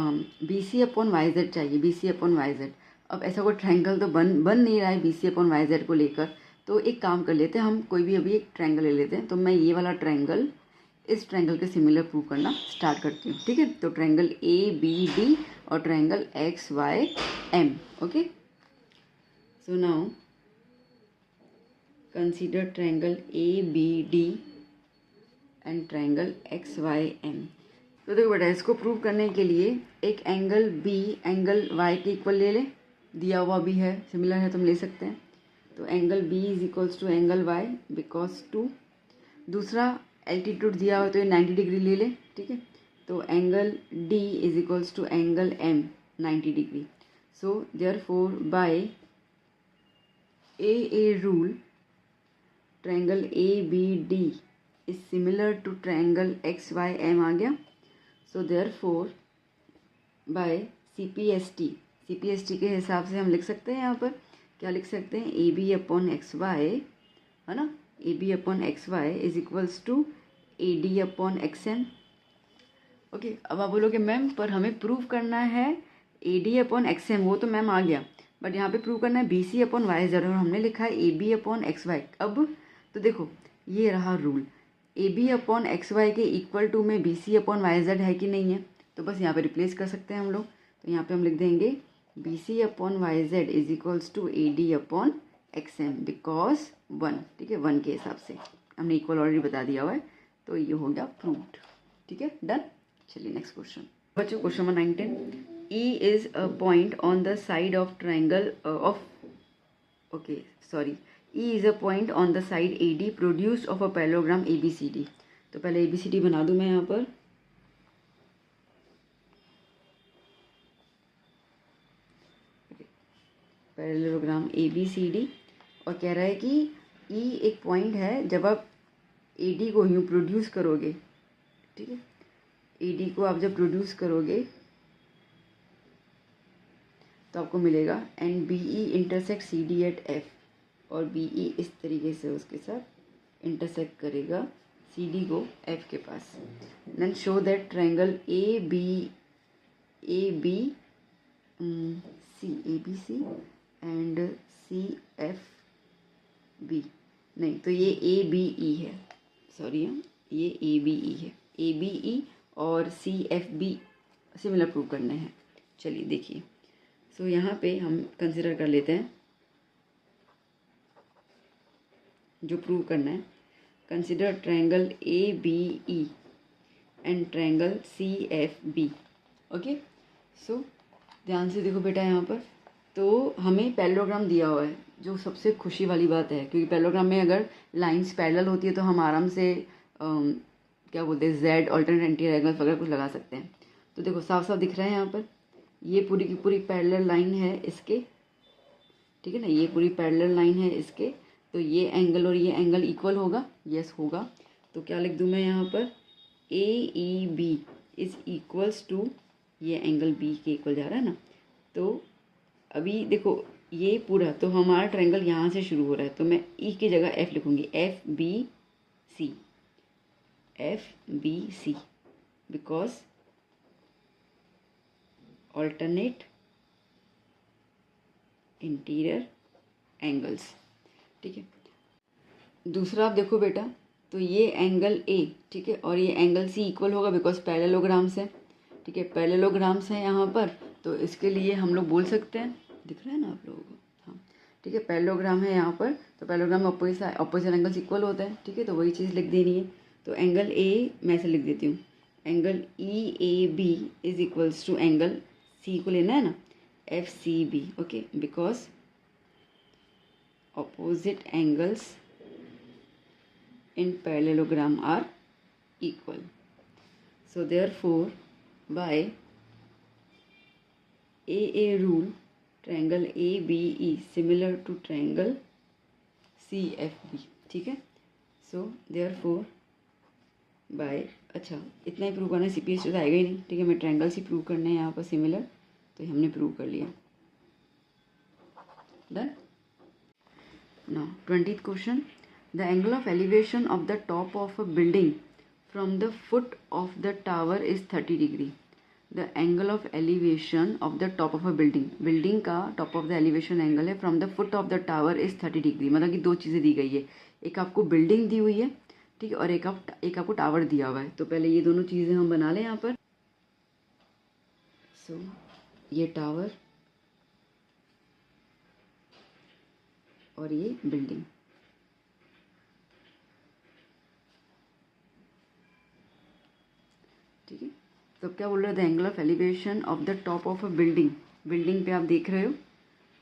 B C upon Y Z चाहिए, B C upon Y Z. अब ऐसा कोई ट्रायंगल तो बन नहीं रहा है B C upon Y Z को लेकर, तो एक काम कर लेते हैं, हम कोई भी अभी एक ट्रायंगल ले लेते हैं। तो मैं ये वाला ट्रायंगल इस ट्रायंगल के सिमिलर प्रूव करना स्टार्ट करती हूँ। ठीक है, तो ट्रायंगल ए बी डी और triangle X Y M. Okay, so now consider triangle A B D and triangle X Y M. तो देखो बेटा, इसको प्रूव करने के लिए एक एंगल बी एंगल वाई के इक्वल ले ले, दिया हुआ भी है, सिमिलर है तो हम ले सकते हैं। तो angle B is equals to angle Y because 2। दूसरा एल्टीट्यूड दिया हुआ तो ये 90 डिग्री ले ले। ठीक है, तो angle D is equals to angle M 90 degree. So therefore by A rule triangle A B D is similar to triangle X Y M आ गया। सो देयरफॉर बाय CPST के हिसाब से हम लिख सकते हैं, यहाँ पर क्या लिख सकते हैं, A B upon X Y, है ना, A B upon X Y is equals to A D upon X M. Okay, अब आप बोलोगे मैम पर हमें प्रूव करना है A D upon X M, वो तो मैम आ गया, बट यहाँ पे प्रूव करना है B C upon Y Z और हमने लिखा है A B upon X Y. अब तो देखो ये रहा rule, A B upon X Y के इक्वल टू में B C upon Y Z है कि नहीं है, तो बस यहाँ पे रिप्लेस कर सकते हैं हम लोग। तो यहाँ पे हम लिख देंगे B C upon Y Z is equals to A D upon X M because 1। ठीक है, 1 के हिसाब से हमने इक्वल ऑलरेडी बता दिया हुआ है, तो ये हो गया प्रूव्ड। ठीक है, डन। चलिए नेक्स्ट क्वेश्चन बच्चों, question number 19। E is a point on the side of triangle of E is a point on the side AD produced of a parallelogram ABCD। तो पहले ABCD बना दूं मैं यहाँ पर। पैरेललोग्राम ABCD और कह रहा है कि E एक पॉइंट है, जब आप AD को यूँ प्रोड्यूस करोगे, ठीक है, AD को आप जब प्रोड्यूस करोगे तो आपको मिलेगा and BE intersect CD at F, और BE इस तरीके से उसके साथ इंटरसेक्ट करेगा CD को F के पास। Then show that triangle ABC and CFB, नहीं तो ये ABE है, सॉरी ये ABE है, ABE और CFB सिमिलर प्रूव करने हैं। चलिए देखिए, सो यहाँ पे हम कंसिडर कर लेते हैं जो प्रूव करना है। Consider triangle ABE and triangle CFB। Okay, so ध्यान से देखो बेटा, यहाँ पर तो हमें पैरेललोग्राम दिया हुआ है, जो सबसे खुशी वाली बात है, क्योंकि पैरेललोग्राम में अगर लाइंस पैरेलल होती है तो हम आराम से क्या बोलते हैं Z अल्टरनेट एंटी डायगोनल वगैरह कुछ लगा सकते हैं। तो देखो साफ साफ दिख रहा है यहाँ पर, ये पूरी की पूरी पैरेलल लाइन है इसके, ठीक है ना, ये पूरी पैरेलल लाइन है इसके, तो ये एंगल और ये एंगल इक्वल होगा, यस होगा। तो क्या लिख दूँ मैं यहाँ पर, AEB इज इक्वल्स टू, ये एंगल B के इक्वल जा रहा है ना, तो अभी देखो ये पूरा तो हमारा ट्रायंगल यहाँ से शुरू हो रहा है, तो मैं E की जगह F लिखूँगी, FBC because alternate interior angles. ठीक है, दूसरा आप देखो बेटा, तो ये एंगल A, ठीक है, और ये एंगल C इक्वल होगा बिकॉज पैरेललोग्राम्स है। ठीक है, पैरेललोग्राम्स है यहाँ पर, तो इसके लिए हम लोग बोल सकते हैं, दिख रहा है ना आप लोगों को, हाँ ठीक है, पैरेललोग्राम है यहाँ पर, तो पैरेललोग्राम में ऑपोजिट एंगल्स इक्वल होते हैं। ठीक है, तो वही चीज़ लिख देनी है। तो एंगल A मैं ऐसे लिख देती हूँ, angle EAB is equals to angle C को लेना है ना, FCB। Okay, because opposite angles in parallelogram are equal. So therefore by AA rule triangle ABE similar to triangle CFB. ठीक है. So therefore by अच्छा इतना ही प्रूव करना है. CPS तो आएगा ही नहीं. ठीक है, मैं ट्रायंगल से प्रूव करना है यहाँ पर सिमिलर, तो हमने प्रूव कर लिया. Done. Now 20th question. The angle of elevation of the top of a building from the foot of the tower is 30 degree. The angle of elevation of the top of a building. Building का top of the elevation angle है from the foot of the tower is 30 degree. मतलब कि दो चीज़ें दी गई है. एक आपको बिल्डिंग दी हुई है, ठीक है, और एक आपको टावर दिया हुआ है. तो पहले ये दोनों चीज़ें हम बना लें यहाँ पर. सो ये टावर और ये बिल्डिंग. ठीक है. तो क्या बोल रहे हैं, the angle of elevation of the top of a building. Building पे आप देख रहे हो,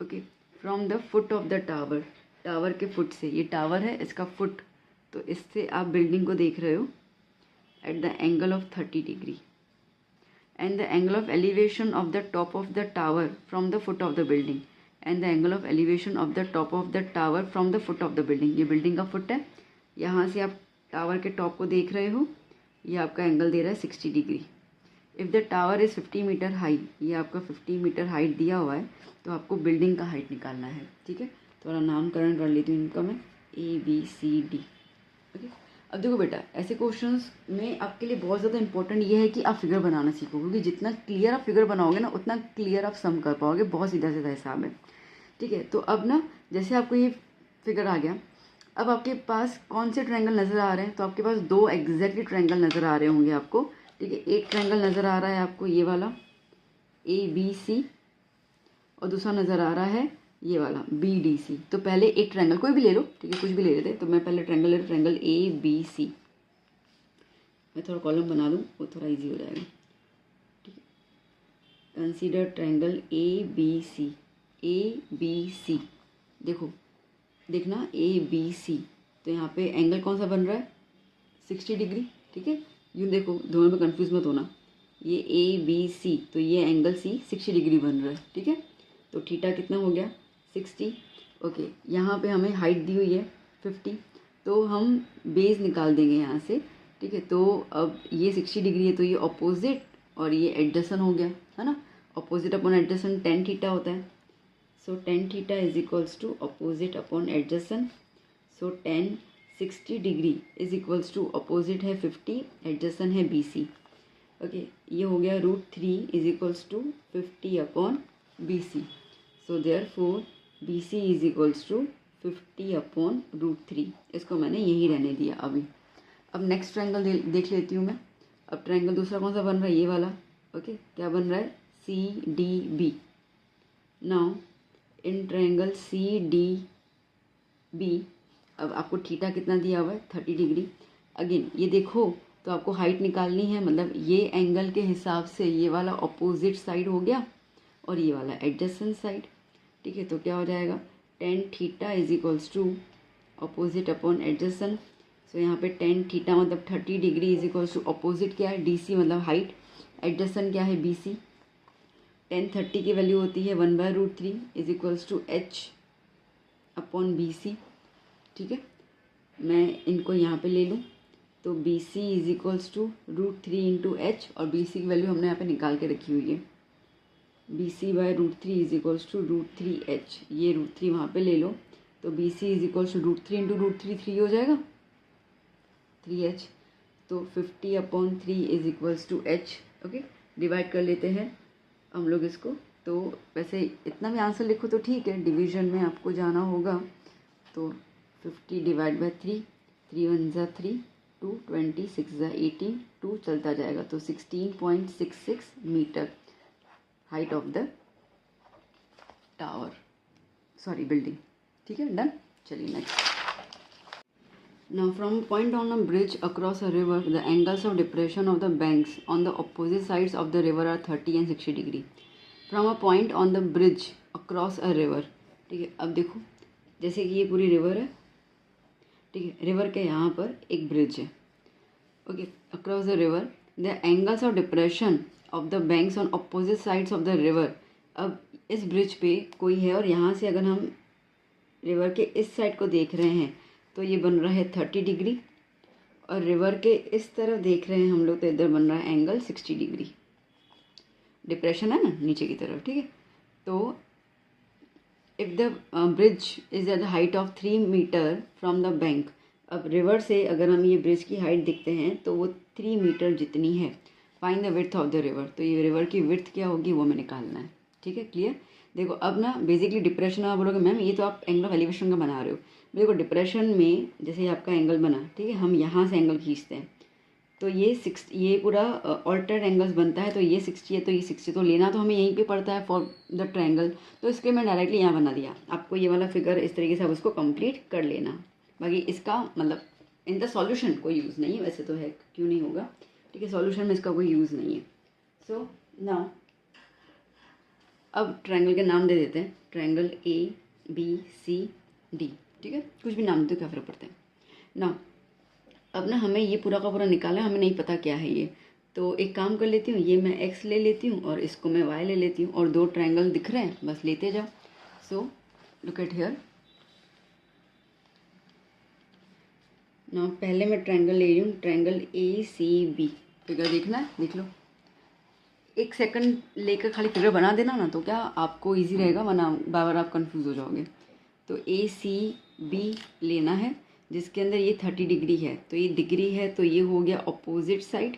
okay, from the foot of the tower. Tower के फुट से, ये टावर है, इसका फुट, तो इससे आप बिल्डिंग को देख रहे हो at the angle of 30 degree. And the angle of elevation of the top of the tower from the foot of the building. And the angle of elevation of the top of the tower from the foot of the building. ये building का foot है, यहाँ से आप tower के top को देख रहे हो, ये आपका एंगल दे रहा है 60 degree. If the tower is 50 metre high, ये आपका 50 मीटर हाइट दिया हुआ है, तो आपको बिल्डिंग का हाइट निकालना है. ठीक है, थोड़ा नामकरण कर लेती हूँ इनका मैं, ABCD. ओके. अब देखो बेटा, ऐसे क्वेश्चंस में आपके लिए बहुत ज़्यादा इंपॉर्टेंट ये है कि आप फिगर बनाना सीखो, क्योंकि जितना क्लियर आप फिगर बनाओगे ना, उतना क्लियर आप सम कर पाओगे. बहुत सीधा सीधा हिसाब है. ठीक है, तो अब ना जैसे आपको ये फिगर आ गया, अब आपके पास कौन से ट्रायंगल नज़र आ रहे हैं, तो आपके पास दो एग्जैक्टली ट्रायंगल नज़र आ रहे होंगे आपको. ठीक है, एक ट्रायंगल नज़र आ रहा है आपको ये वाला ABC, और दूसरा नज़र आ रहा है ये वाला BDC. तो पहले एक ट्रायंगल कोई भी ले लो, ठीक है, कुछ भी ले लेते. तो मैं पहले ट्रायंगल ले लूँ, ट्रायंगल ABC. मैं थोड़ा कॉलम बना दूँ, वो थोड़ा इजी हो जाएगा. ठीक है, कंसीडर ट्रायंगल ABC. देखो, देखना ABC, तो यहाँ पे एंगल कौन सा बन रहा है, 60 डिग्री. ठीक है, यूँ देखो, दोनों में कंफ्यूज मत होना. ये ABC, तो ये एंगल C 60 डिग्री बन रहा है. ठीक है, तो थीटा कितना हो गया, 60. ओके, यहाँ पे हमें हाइट दी हुई है 50, तो हम बेस निकाल देंगे यहाँ से. ठीक है, तो अब ये 60 डिग्री है, तो ये अपोजिट और ये एडजसेंट हो गया, है ना. Opposite upon adjacent tan theta होता है. So tan theta is equals to opposite upon adjacent. So tan 60 degree is equals to opposite है 50, एडजसेंट है BC. ओके, ये हो गया √3 is equals to 50 upon BC. So therefore BC is equals to 50 upon √3. इसको मैंने यही रहने दिया अभी. अब नेक्स्ट ट्रायंगल देख लेती हूँ मैं. अब ट्रायंगल दूसरा कौन सा बन रहा है, ये वाला. ओके, क्या बन रहा है, CDB. Now in triangle CDB, अब आपको थीटा कितना दिया हुआ है, 30 डिग्री. अगेन ये देखो, तो आपको हाइट निकालनी है, मतलब ये एंगल के हिसाब से ये वाला अपोजिट साइड हो गया और ये वाला एडजेसेंट साइड. ठीक है, तो क्या हो जाएगा, tan theta is equals to opposite upon adjacent. So यहाँ पे tan थीटा मतलब 30 degree is equals to opposite क्या है, DC मतलब हाइट, एडजेसेंट क्या है, BC. tan 30 की वैल्यू होती है 1/√3 is equals to H upon BC. ठीक है, मैं इनको यहाँ पे ले लूँ, तो BC is equals to √3 into H, और BC की वैल्यू हमने यहाँ पे निकाल के रखी हुई है. BC/√3 is equals to √3H. ये √3 वहाँ पे ले लो, तो BC is equals to √3 into √3, 3 हो जाएगा, 3H. तो 50 upon 3 is equals to H. Okay, divide कर लेते हैं हम लोग इसको. तो वैसे इतना भी आंसर लिखो तो ठीक है, डिवीजन में आपको जाना होगा. तो 50 डिवाइड बाई 3, 3 1 ज़ा 3, 2 20, 6 ज़ा 18, 2 चलता जाएगा. तो 16.66 metre height of the tower, sorry building. ठीक है, डन. चलिए next. Now from point on a bridge across a river, the angles of depression of the banks on the opposite sides of the river are 30 and 60 degree. From a point on the bridge across a river. ठीक है, अब देखो, जैसे कि ये पूरी river है, ठीक है। रिवर के यहाँ पर एक ब्रिज है, okay. Across the river the angles of depression of the banks on opposite sides of the river. अब इस ब्रिज पे कोई है और यहाँ से अगर हम रिवर के इस साइड को देख रहे हैं तो ये बन रहा है 30 डिग्री, और रिवर के इस तरफ देख रहे हैं हम लोग तो इधर बन रहा है एंगल 60 डिग्री। डिप्रेशन है ना नीचे की तरफ, ठीक है। तो if the bridge is at the height of 3 metre from the bank. अब रिवर से अगर हम ये ब्रिज की हाइट देखते हैं तो वो 3 मीटर जितनी है। Find the width of the river, तो ये रिवर की विड्थ क्या होगी वो हमें निकालना है, ठीक है। क्लियर। देखो अब ना बेसिकली डिप्रेशन आप बोलोगे मैम ये तो आप एंगल ऑफ एलिवेशन का बना रहे हो। देखो डिप्रेशन में जैसे आपका एंगल बना, ठीक है, हम यहाँ से एंगल खींचते हैं तो ये पूरा ऑल्टर्ड एंगल्स बनता है। तो ये 60 है तो ये 60, तो लेना तो हमें यहीं पे पड़ता है फॉर द ट्रायंगल, तो इसके मैं डायरेक्टली यहाँ बना दिया। आपको ये वाला फिगर इस तरीके से आप उसको कंप्लीट कर लेना। बाकी इसका मतलब इन द सॉल्यूशन कोई यूज़ नहीं है, वैसे तो है, क्यों नहीं होगा, ठीक है। सॉल्यूशन में इसका कोई यूज़ नहीं है। सो नाउ अब ट्रायंगल के नाम दे देते हैं, ट्रायंगल ABCD, ठीक है। कुछ भी नाम दे तो क्या फ़र्क पड़ता है ना। अब ना हमें ये पूरा का पूरा निकालना है, हमें नहीं पता क्या है ये, तो एक काम कर लेती हूँ, ये मैं x ले लेती हूँ और इसको मैं y ले लेती हूँ, और 2 ट्रायंगल दिख रहे हैं बस लेते जाओ। So look at here. ना पहले मैं ट्रायंगल ले रही हूँ, ट्रायंगल ACB। फिगर देखना है, देख लो। 1 सेकंड लेकर खाली फिगर बना देना ना, तो क्या आपको ईजी रहेगा, वरना बार बार आप कन्फ्यूज़ हो जाओगे। तो ACB लेना है जिसके अंदर ये 30 डिग्री है, तो ये डिग्री है तो ये हो गया अपोजिट साइड,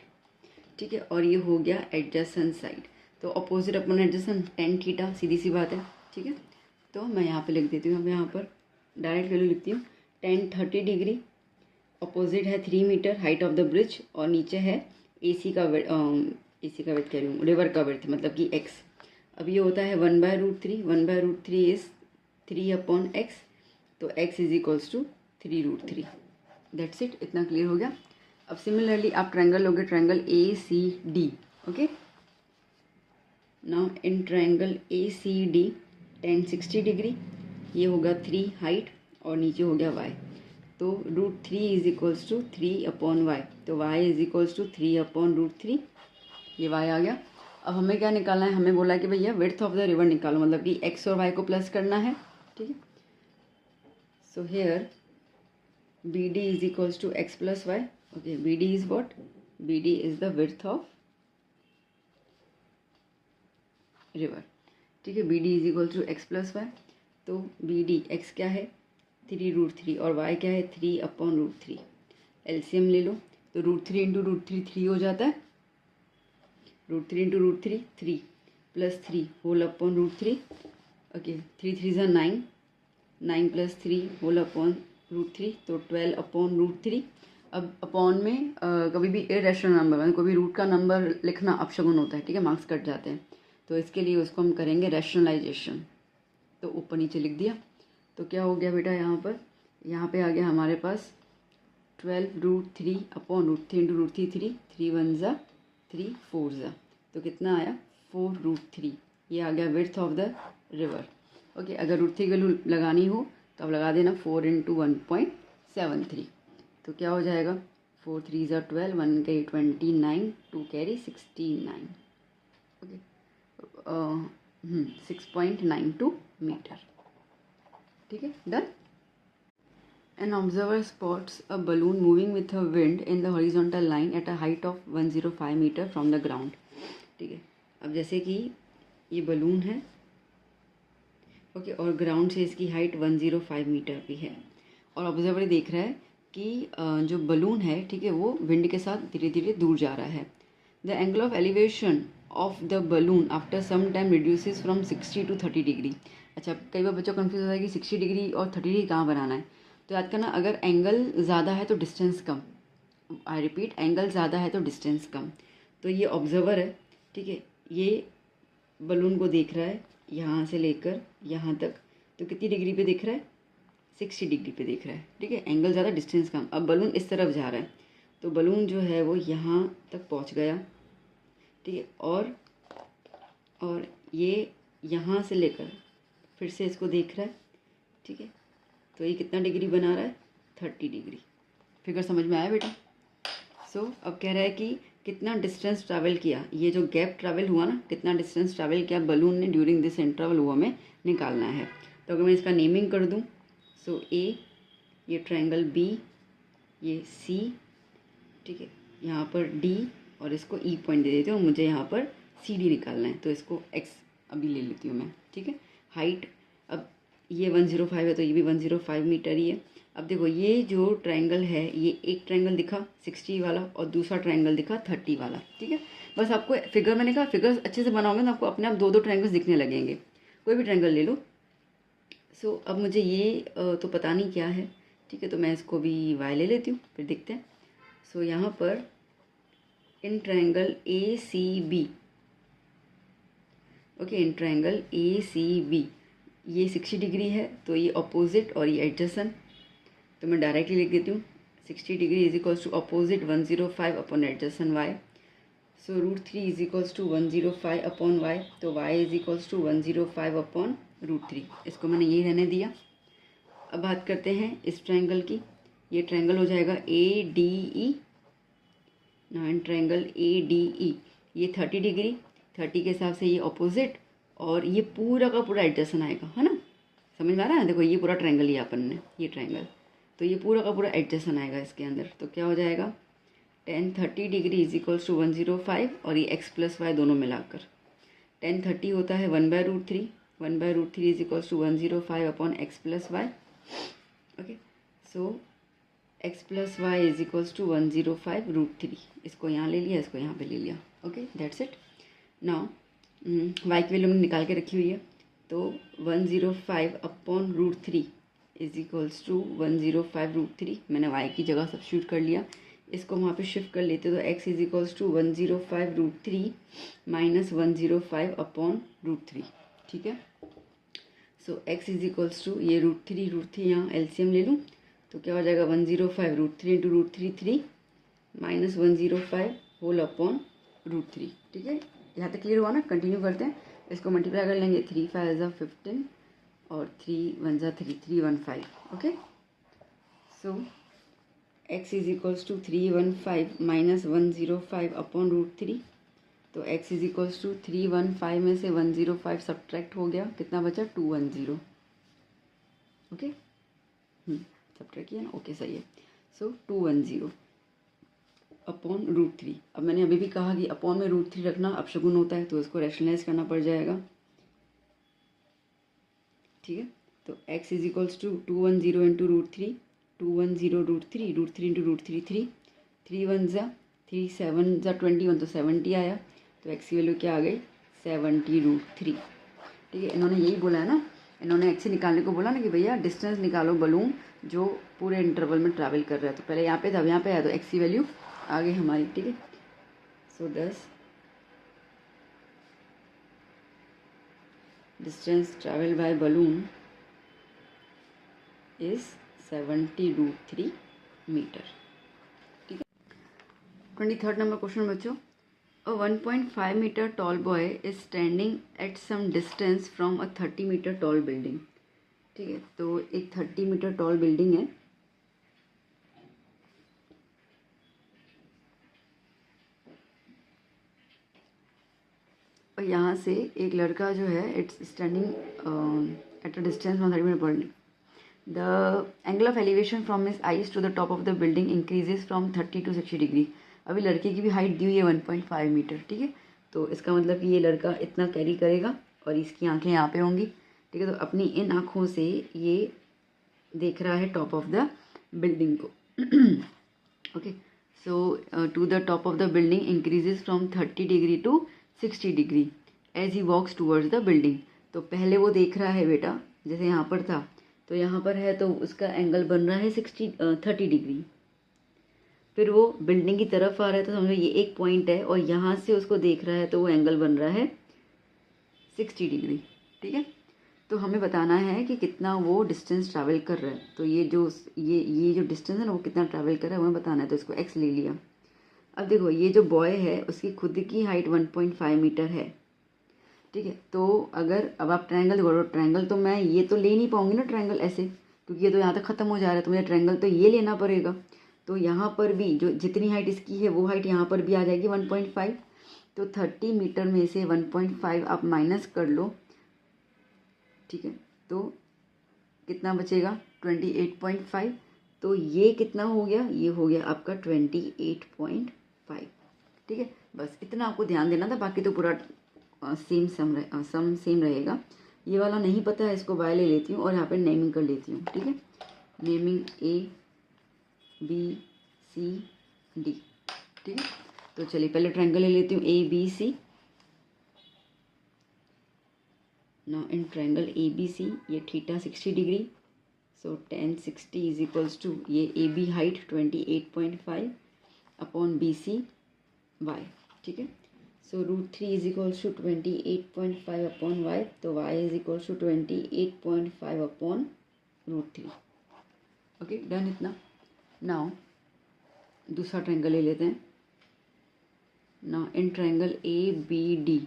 ठीक है, और ये हो गया एडजेसेंट साइड। तो अपोजिट अपन एडजेसेंट tan थीटा, सीधी सी बात है, ठीक है। तो मैं यहाँ पे लिख देती हूँ, अब यहाँ पर डायरेक्ट वैल्यू लिखती हूँ, tan 30 डिग्री, अपोजिट है 3 metre height of the bridge, और नीचे है AC का विड्थ कह रही हूँ, रिवर का विड्थ मतलब कि x। अब ये होता है 1/√3, 1/√3 इज़ 3/x, तो x is equals to 3√3। That's it, इतना क्लियर हो गया। अब सिमिलरली आप ट्रायंगल लोगे, triangle ACD, okay. Now in triangle ACD tan 60 degree, ये होगा 3 हाइट और नीचे हो गया y, तो √3 इज इक्वल्स टू 3/y, तो y इज इक्वल्स टू 3/√3, ये y आ गया। अब हमें क्या निकालना है, हमें बोला है कि भैया विड्थ ऑफ द रिवर निकालो, मतलब कि x और y को प्लस करना है, ठीक है। So here BD is equals to x plus y. Okay, BD is what? BD is the width of river. ठीक है, BD is equals to x plus y. तो BD x क्या है 3√3 और y क्या है 3/√3। LCM ले लो, तो √3 इंटू √3 3 हो जाता है, √3 into √3 3 plus 3 whole upon √3। Okay, 3 3 ज़ा 9, 9 प्लस 3 होल अपॉन √3, तो 12/√3। अब अपॉन में कभी भी इरेशनल नंबर मतलब कोई भी रूट का नंबर लिखना अपशगुन होता है, ठीक है, मार्क्स कट जाते हैं, तो इसके लिए उसको हम करेंगे रैशनलाइजेशन। तो ऊपर नीचे लिख दिया, तो क्या हो गया बेटा, यहाँ पे आ गया हमारे पास 12√3/√3 इंटू √3 3, 3 1 ज़ा 3 4 ज़ा, तो कितना आया 4√3। ये आ गया width of the river. Okay, अगर √3 की वैल्यू लगानी हो तो आप लगा देना 4 इंटू 1.73, तो क्या हो जाएगा 4 3 ज़ा 12, 1 के 29, 2 कैरी 69, ओके 6.92 मीटर, ठीक है, done. An observer spots a balloon moving with a wind in the horizontal line at a height of 105 meter from the ground, ठीक है। अब जैसे कि ये बलून है, ओके, और ग्राउंड से इसकी हाइट 105 मीटर भी है, और ऑब्जर्वर देख रहा है कि जो बलून है, ठीक है, वो विंड के साथ धीरे धीरे दूर जा रहा है। The angle of elevation of the balloon after some time reduces from 60 to 30 degree. अच्छा, कई बार बच्चों कंफ्यूज होता है कि 60 डिग्री और 30 डिग्री कहाँ बनाना है, तो याद करना अगर एंगल ज़्यादा है तो distance come, I repeat angle ज़्यादा है तो डिस्टेंस कम। तो ये ऑब्जर्वर है, ठीक है, ये बलून को देख रहा है यहाँ से लेकर यहाँ तक, तो कितनी डिग्री पे देख रहा है 60 डिग्री पे देख रहा है, ठीक है, एंगल ज़्यादा डिस्टेंस कम। अब बलून इस तरफ जा रहा है, तो बलून जो है वो यहाँ तक पहुँच गया, ठीक है, और ये यहाँ से लेकर फिर से इसको देख रहा है, ठीक है, तो ये कितना डिग्री बना रहा है 30 डिग्री। फिगर समझ में आया बेटा? सो अब कह रहा है कि कितना डिस्टेंस ट्रैवल किया, ये जो गैप ट्रैवल हुआ ना, कितना डिस्टेंस ट्रैवल किया बलून ने ड्यूरिंग दिस इंटरवल, वो हमें निकालना है। तो अगर मैं इसका नेमिंग कर दूँ, सो ए, ये ट्रायंगल बी, ये सी, ठीक है, यहाँ पर डी, और इसको ई पॉइंट दे देती हूँ। मुझे यहाँ पर सी डी निकालना है, तो इसको एक्स अभी ले लेती हूँ मैं, ठीक है। हाइट, अब ये 105 है तो ये भी 105 मीटर ही है। अब देखो ये जो ट्रायंगल है, ये एक ट्रायंगल दिखा 60 वाला और दूसरा ट्रायंगल दिखा 30 वाला, ठीक है। बस आपको फिगर, मैंने कहा फिगर अच्छे से बनाओगे ना, आपको अपने आप दो दो ट्रायंगल्स दिखने लगेंगे। कोई भी ट्रायंगल ले लो। सो अब मुझे ये तो पता नहीं क्या है, ठीक है, तो मैं इसको भी वाई ले लेती हूँ, फिर देखते हैं। सो यहाँ पर in triangle A C B, okay, in triangle A C B ये 60 डिग्री है, तो ये अपोजिट और ये एडजेसेंट, तो मैं डायरेक्टली लिख देती हूँ 60 degree is equals to opposite 105 upon adjacent Y. So √3 is equals to 105 upon Y, तो Y is equals to 105 upon √3। इसको मैंने यही रहने दिया। अब बात करते हैं इस ट्रायंगल की। ये ट्रायंगल हो जाएगा A D E, nine triangle A D E, ये 30 डिग्री, 30 के हिसाब से ये अपोजिट, और ये पूरा का पूरा एडजेसेंट आएगा, है ना, समझ में आ रहा है? देखो ये पूरा ट्रायंगल लिया अपन ने, ये ट्रायंगल, तो ये पूरा का पूरा एडजेसेंट आएगा इसके अंदर। तो क्या हो जाएगा, tan 30 degree is equals to 105, और ये x प्लस वाई दोनों मिलाकर tan 30 होता है 1/√3, 1/√3 is equals to 105 upon x plus Y. Okay, so x plus Y is equals to 105√3। इसको यहाँ ले लिया, इसको यहाँ पे ले लिया। Okay, that's it. Now y की वैल्यू हमने निकाल के रखी हुई है, तो 105 अपॉन √3 इज इक्वल्स टू 105√3। मैंने y की जगह सब्स्टिट्यूट कर लिया, इसको वहाँ पे शिफ्ट कर लेते तो x is equals to 105√3 minus 105 upon √3, ठीक है। So x is equals to ये √3 यहाँ एलसीएम ले लूँ, तो क्या हो जाएगा 105√3 इंटू √3 3 माइनस 105 होल अपॉन √3, ठीक है। यहाँ तक क्लियर हुआ ना? कंटिन्यू करते हैं, इसको मल्टीप्लाई कर लेंगे, 3 5 = 15 और 3 1 = 3, 315। Okay, so x is equals to 315 minus 105 upon √3, तो x इज इक्वल्स टू 315 में से 105 सब्ट्रैक्ट हो गया, कितना बचा 210। ओके, सब्ट्रैक्ट किया ना, ओके सही है। सो 210 अपॉन √3। अब मैंने अभी भी कहा कि अपॉन में √3 रखना अपशगुन होता है, तो इसको रैशनलाइज करना पड़ जाएगा, ठीक है। तो x is equals to 210 into √3, 210 √3 into √3 3, 3 1 = 3 7 = 21, तो 70 आया। तो x की वैल्यू क्या आ गई 70√3, ठीक है। इन्होंने यही बोला है ना, इन्होंने x से निकालने को बोला ना कि भैया डिस्टेंस निकालो बलून जो पूरे इंटरवल में ट्रैवल कर रहा है। तो पहले यहाँ पे था, अब यहाँ पे आया, तो x की वैल्यू आ गई हमारी, ठीक है। So 10 distance travel by balloon is 70√3 metre, ठीक है। 23rd नंबर क्वेश्चन बच्चों, a 1.5 metre tall boy is standing at some distance from a 30 metre tall building, ठीक है। तो एक 30 मीटर टॉल बिल्डिंग है, और यहाँ से एक लड़का जो है it's standing at a distance from 30 metre building. The angle of elevation from his eyes to the top of the building increases from 30 to 60 degree. अभी लड़के की भी हाइट दी हुई है 1.5 मीटर, ठीक है। तो इसका मतलब कि ये लड़का इतना कैरी करेगा और इसकी आंखें यहाँ पे होंगी, ठीक है। तो अपनी इन आँखों से ये देख रहा है टॉप ऑफ द बिल्डिंग को, okay. So to the top of the building increases from 30 degree to 60 degree as he walks towards the building. तो पहले वो देख रहा है बेटा, जैसे यहाँ पर था, तो यहाँ पर है, तो उसका एंगल बन रहा है 30 डिग्री। फिर वो बिल्डिंग की तरफ आ रहा है, तो समझो ये एक पॉइंट है, और यहाँ से उसको देख रहा है, तो वो एंगल बन रहा है 60 डिग्री, ठीक है। तो हमें बताना है कि कितना वो डिस्टेंस ट्रैवल कर रहा है। तो ये जो डिस्टेंस है ना, वो कितना ट्रैवल कर रहा है वो हमें बताना है। तो इसको x ले लिया। अब देखो ये जो बॉय है उसकी खुद की हाइट 1.5 मीटर है, ठीक है। तो अगर अब आप ट्रायंगल देखो, ट्रायंगल तो मैं ये तो ले नहीं पाऊंगी ना ट्रायंगल ऐसे, क्योंकि ये तो यहाँ तक ख़त्म हो जा रहा है, तो मुझे ट्रायंगल तो ये लेना पड़ेगा। तो यहाँ पर भी जो जितनी हाइट इसकी है वो हाइट यहाँ पर भी आ जाएगी 1.5। तो 30 मीटर में से 1.5 आप माइनस कर लो, ठीक है, तो कितना बचेगा 28.5। तो ये कितना हो गया, ये हो गया आपका 28.5, ठीक है। बस इतना आपको ध्यान देना था, बाकी तो पूरा सम सेम रहेगा। ये वाला नहीं पता है, इसको वाई ले लेती हूँ और यहाँ पे नेमिंग कर लेती हूँ, ठीक है। नेमिंग ABCD, ठीक है। तो चलिए पहले ट्रायंगल ले लेती हूँ ABC। Now in triangle ABC ये theta 60 degree, so tan 60 is equals to ये AB height 28.5 upon BC y, ठीक है। So √3 is equals to 28.5 upon y, तो y is equals to 28.5 upon √3। Okay done इतना। Now दूसरा triangle ले लेते हैं। नाउ इन ट्रायंगल ABD,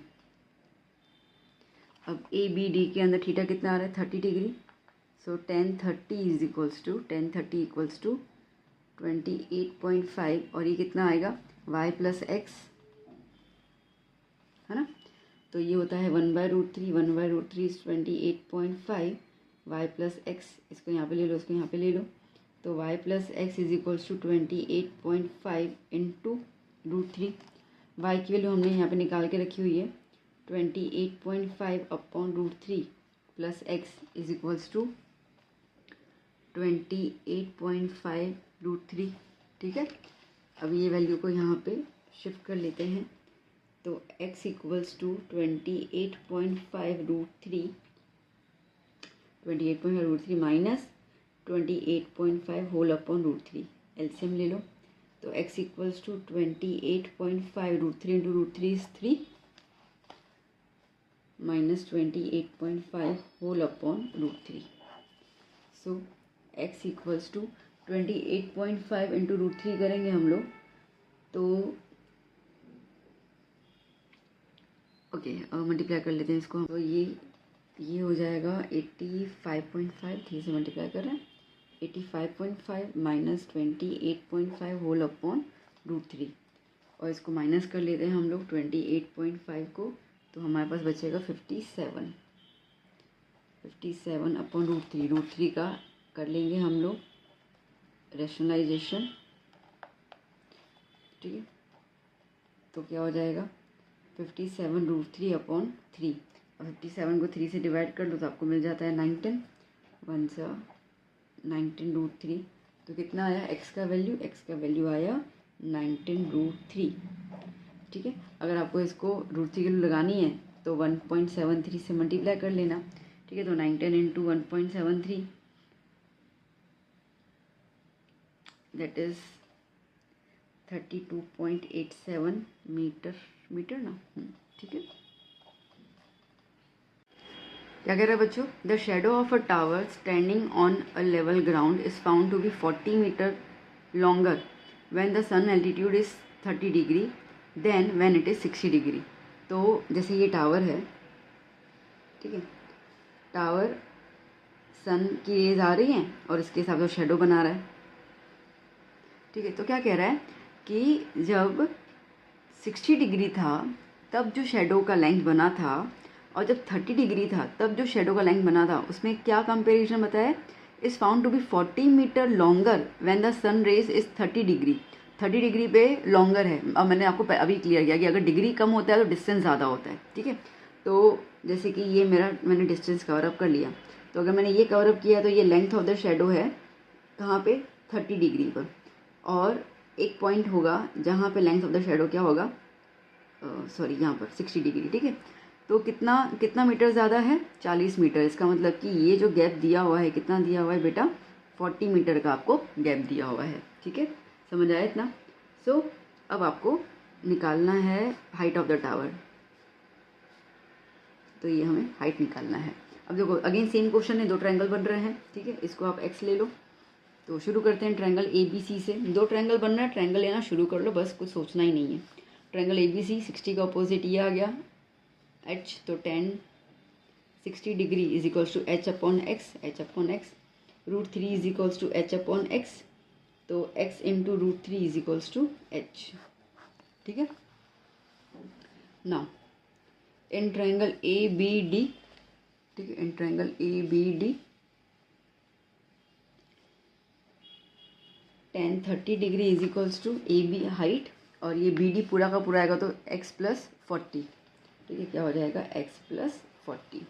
अब ABD के अंदर थीटा कितना आ रहा है 30 degree, so tan 30 is equals to 28.5 और ये कितना आएगा y प्लस एक्स, है ना। तो ये होता है 1/√3, 1/√3 इज 28.5, y प्लस एक्स, इसको यहाँ पे ले लो, इसको यहाँ पे ले लो, तो y plus X is equals to 28.5 into √3। y की वैल्यू हमने यहाँ पे निकाल के रखी हुई है 28.5 upon √3 plus X is equals to 28.5 √3, ठीक है। अब ये वैल्यू को यहाँ पे शिफ्ट कर लेते हैं, तो x equals to 28.5 √3 minus 28.5 whole upon √3, LCM ले लो, तो x equals to 28.5 √3 into √3 is 3 minus 28.5 whole upon √3। So x equals to 28.5 into √3 करेंगे हम लोग, तो ओके मल्टीप्लाई कर लेते हैं इसको। तो ये हो जाएगा 85.5, 3 से मल्टीप्लाई कर रहे हैं, 85.5 माइनस 28.5 होल अपॉन √3, और इसको माइनस कर लेते हैं हम लोग 28.5 को, तो हमारे पास बचेगा 57 अपॉन √3 का कर लेंगे हम लोग रैशनलाइजेशन, ठीक है। तो क्या हो जाएगा 57 √3 अपॉन 3, और 57 को 3 से डिवाइड कर लो तो आपको मिल जाता है 19, 19 √3, तो कितना आया x का वैल्यू आया 19 √3, ठीक है। अगर आपको इसको √3 की वैल्यू लगानी है तो 1.73 से मल्टीप्लाई कर लेना, ठीक है। तो 19 इंटू 1.73 दैट इज 32.87 मीटर ना, ठीक है। क्या कह रहा है बच्चों, the shadow of a tower standing on a level ground is found to be 40 metre longer when the sun altitude is 30 degree than when it is 60 degree. तो जैसे ये टावर है, ठीक है, टावर सन की रेज आ रही हैं और इसके हिसाब से शेडो बना रहा है, ठीक है। तो क्या कह रहा है कि जब 60 डिग्री था तब जो शेडो का लेंथ बना था, और जब 30 डिग्री था तब जो शेडो का लेंथ बना था, उसमें क्या कंपेरिजन बताया, is found to be 40 metre longer when the sun rays is 30 degree. 30 degree पे लॉन्गर है। अब मैंने आपको अभी क्लियर किया कि अगर डिग्री कम होता है तो डिस्टेंस ज़्यादा होता है, ठीक है। तो जैसे कि ये मैंने डिस्टेंस कवर अप कर लिया, तो अगर मैंने ये कवर अप किया तो ये लेंथ ऑफ द शेडो है कहाँ पे 30 डिग्री पर, और एक पॉइंट होगा जहाँ पे लेंथ ऑफ द शेडो क्या होगा, सॉरी यहाँ पर 60 डिग्री, ठीक है। तो कितना मीटर ज़्यादा है 40 मीटर। इसका मतलब कि ये जो गैप दिया हुआ है, कितना दिया हुआ है बेटा 40 मीटर का आपको गैप दिया हुआ है, ठीक है। समझ आया इतना। सो अब आपको निकालना है हाइट ऑफ द टावर, तो ये हमें हाइट निकालना है। अब देखो अगेन सेम क्वेश्चन है, 2 ट्रायंगल बन रहे हैं, ठीक है। इसको आप x ले लो। तो शुरू करते हैं ट्रायंगल ABC से। 2 ट्रायंगल बन रहा है, ट्रायंगल लेना शुरू कर लो, बस कुछ सोचना ही नहीं है। ट्रायंगल ABC 60 का अपोजिट ये आ गया h, तो tan 60 degree is equals to h upon X. √3 is equals to H upon X, तो x into √3 is equals to H. ठीक है, now in triangle A B D, ठीक है, in triangle A B D tan 30 degree is equals to A B height, और ये B D पूरा का पूरा आएगा तो x प्लस 40। ठीक है, क्या हो जाएगा x प्लस 40।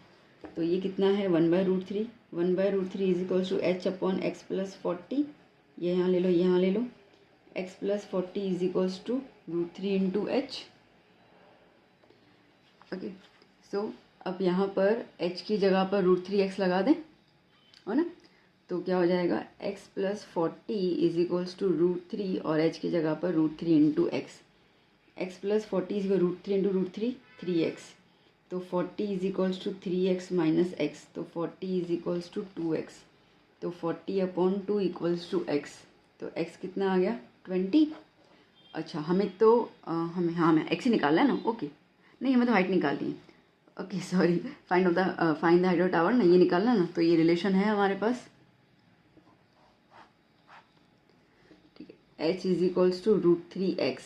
तो ये कितना है 1/√3, 1/√3 is equals to H upon X plus 40। ये यहाँ ले लो, यहाँ ले लो, x plus 40 is equals to √3 into H. Okay, so अब यहाँ पर h की जगह पर √3x लगा दें, हो ना, तो क्या हो जाएगा x plus 40 is equals to √3 और h की जगह पर √3 into X. X plus 40 is √3 into √3 3x, तो 40 is equals to 3x minus X, तो 40 इज इक्वल्स टू 2x, तो 40 अपॉन 2 इक्वल्स टू x, तो x कितना आ गया 20। अच्छा, हमें तो हमें x ही निकालना है ना, ओके, नहीं हमें तो हाइट निकालनी है, okay sorry, find the height of tower ना, ये निकालना ना, तो ये रिलेशन है हमारे पास, ठीक है, h is equals to √3x,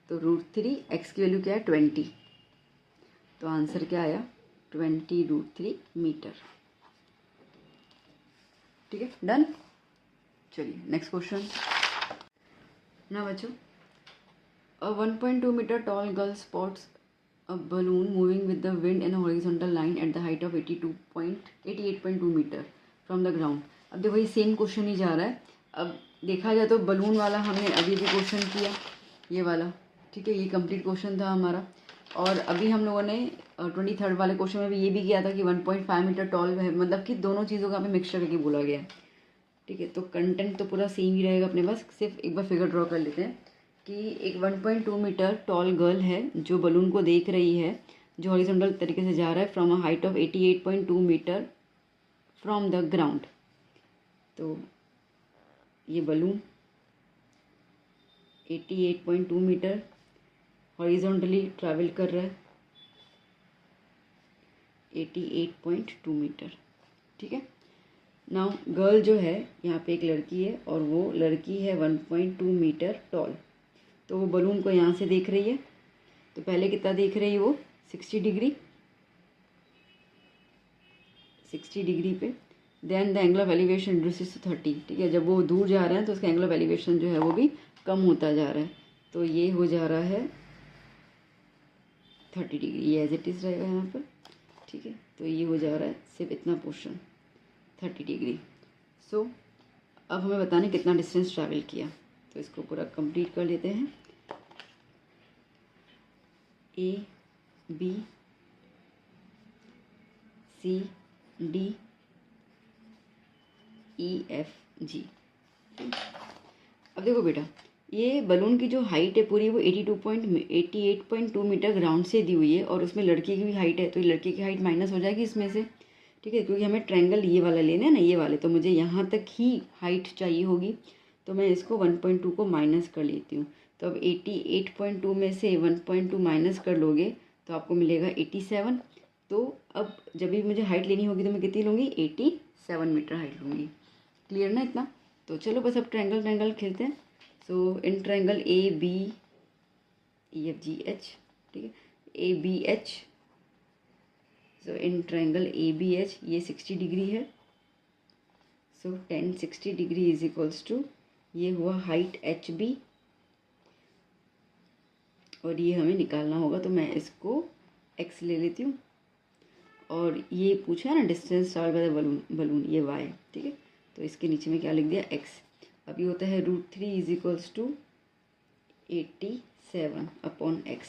तो √3x की वैल्यू क्या है 20, तो आंसर क्या आया 20√3 मीटर। ठीक है, डन। चलिए नेक्स्ट क्वेश्चन ना बच्चों, a 1.2 metre tall girl spots a balloon moving with the wind in horizontal line at the height of 88.2 metre from the ground. अब देखो ये सेम क्वेश्चन ही जा रहा है। अब देखा जाए तो बलून वाला हमने अभी भी क्वेश्चन किया, ये वाला, ठीक है, ये कंप्लीट क्वेश्चन था हमारा, और अभी हम लोगों ने 23rd वाले क्वेश्चन में भी ये भी किया था कि 1.5 मीटर टॉल है, मतलब कि दोनों चीज़ों का हमें मिक्सचर करके बोला गया है। ठीक है, तो कंटेंट तो पूरा सेम ही रहेगा अपने पास, सिर्फ एक बार फिगर ड्रॉ कर लेते हैं कि एक 1.2 मीटर टॉल गर्ल है जो बलून को देख रही है, जो हॉरिजॉन्टल तरीके से जा रहा है from a height of 88.2 metre from the ground. तो ये बलून 88.2 मीटर हॉरिजॉन्टली ट्रैवल कर रहा है, 88.2 मीटर। ठीक है, नाउ गर्ल जो है यहाँ पे एक लड़की है, और वो लड़की है 1.2 मीटर टॉल, तो वो बलून को यहाँ से देख रही है, तो पहले कितना देख रही है वो 60 डिग्री, 60 डिग्री पे, then the angle of elevation reduces to 30। ठीक है, जब वो दूर जा रहे हैं तो उसका एंगल ऑफ एलिवेशन जो है वो भी कम होता जा रहा है, तो ये हो जा रहा है 30 डिग्री, ये एज इट इज़ रहेगा यहाँ पर। ठीक है, तो ये हो जा रहा है सिर्फ इतना पोर्शन 30 डिग्री। सो अब हमें बताने कितना डिस्टेंस ट्रैवल किया, तो इसको पूरा कंप्लीट कर लेते हैं। A B C D E F G. अब देखो बेटा, ये बलून की जो हाइट है पूरी वो 88.2 मीटर ग्राउंड से दी हुई है, और उसमें लड़की की भी हाइट है, तो लड़की की हाइट माइनस हो जाएगी इसमें से। ठीक है, क्योंकि हमें ट्रायंगल ये वाला लेना है ना, ये वाले, तो मुझे यहाँ तक ही हाइट चाहिए होगी, तो मैं इसको 1.2 को माइनस कर लेती हूँ। तो अब 88.2 में से 1.2 माइनस कर लोगे तो आपको मिलेगा 87। तो अब जब भी मुझे हाइट लेनी होगी तो मैं कितनी लूँगी 87 मीटर हाइट लूँगी। क्लियर ना इतना? तो चलो बस अब ट्रायंगल खेलते हैं। So in triangle A B E F G H, ठीक है, A B H, so in triangle A B H ये 60 डिग्री है, so tan 60 degree is equals to, ये हुआ हाइट एच बी, और ये हमें निकालना होगा, तो मैं इसको x ले लेती हूँ, और ये पूछा है ना distance travel by the balloon, ये y, ठीक है, तो इसके नीचे में क्या लिख दिया x। अब ये होता है √3 is equals to 87 upon x,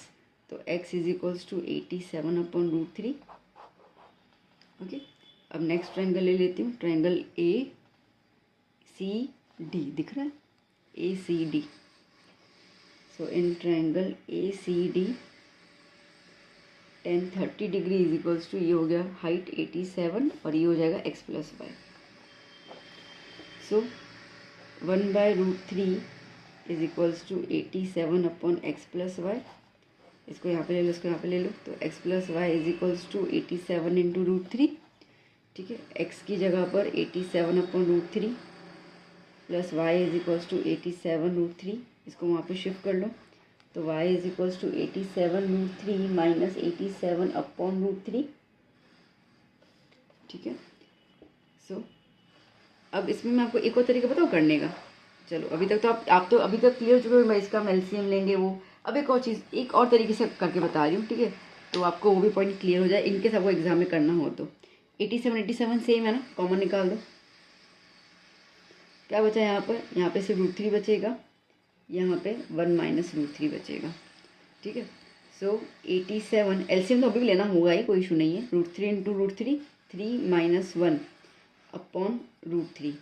तो x is equals to 87 upon √3। Okay, अब नेक्स्ट ट्रायंगल ले लेती हूँ, ट्रायंगल ए सी डी, दिख रहा है A C D. So in triangle A C D tan 30 degree is equals to, ये हो गया हाइट 87 और ये हो जाएगा x plus Y. So 1/√3 is equals to 87 upon x plus Y. इसको यहाँ पे ले लो, इसको यहाँ पे ले लो, तो x plus Y is equals to 87 into √3। ठीक है। x की जगह पर 87/√3 plus Y is equals to 87√3, इसको वहाँ पे शिफ्ट कर लो तो y is equals to 87√3 minus 87/√3, ठीक है। सो अब इसमें मैं आपको एक और तरीका बताऊँ करने का। चलो अभी तक तो आप तो अभी तक क्लियर हो चुके हो, मैं इसका एलसीएम लेंगे वो। अब एक और चीज़ एक और तरीके से करके बता रही हूँ, ठीक है, तो आपको वो भी पॉइंट क्लियर हो जाए इनके सबको एग्जाम में करना हो तो। 87 सेम है ना, कॉमन निकाल दो। क्या बचा यहाँ पर? यहाँ पे सिर्फ √3 बचेगा, यहाँ पे 1 माइनस √3 बचेगा, ठीक है। सो 87 एलसीएम तो अभी भी लेना होगा ही, कोई इशू नहीं है। √3 इंटू √3 3 माइनस 1 अपॉन √3,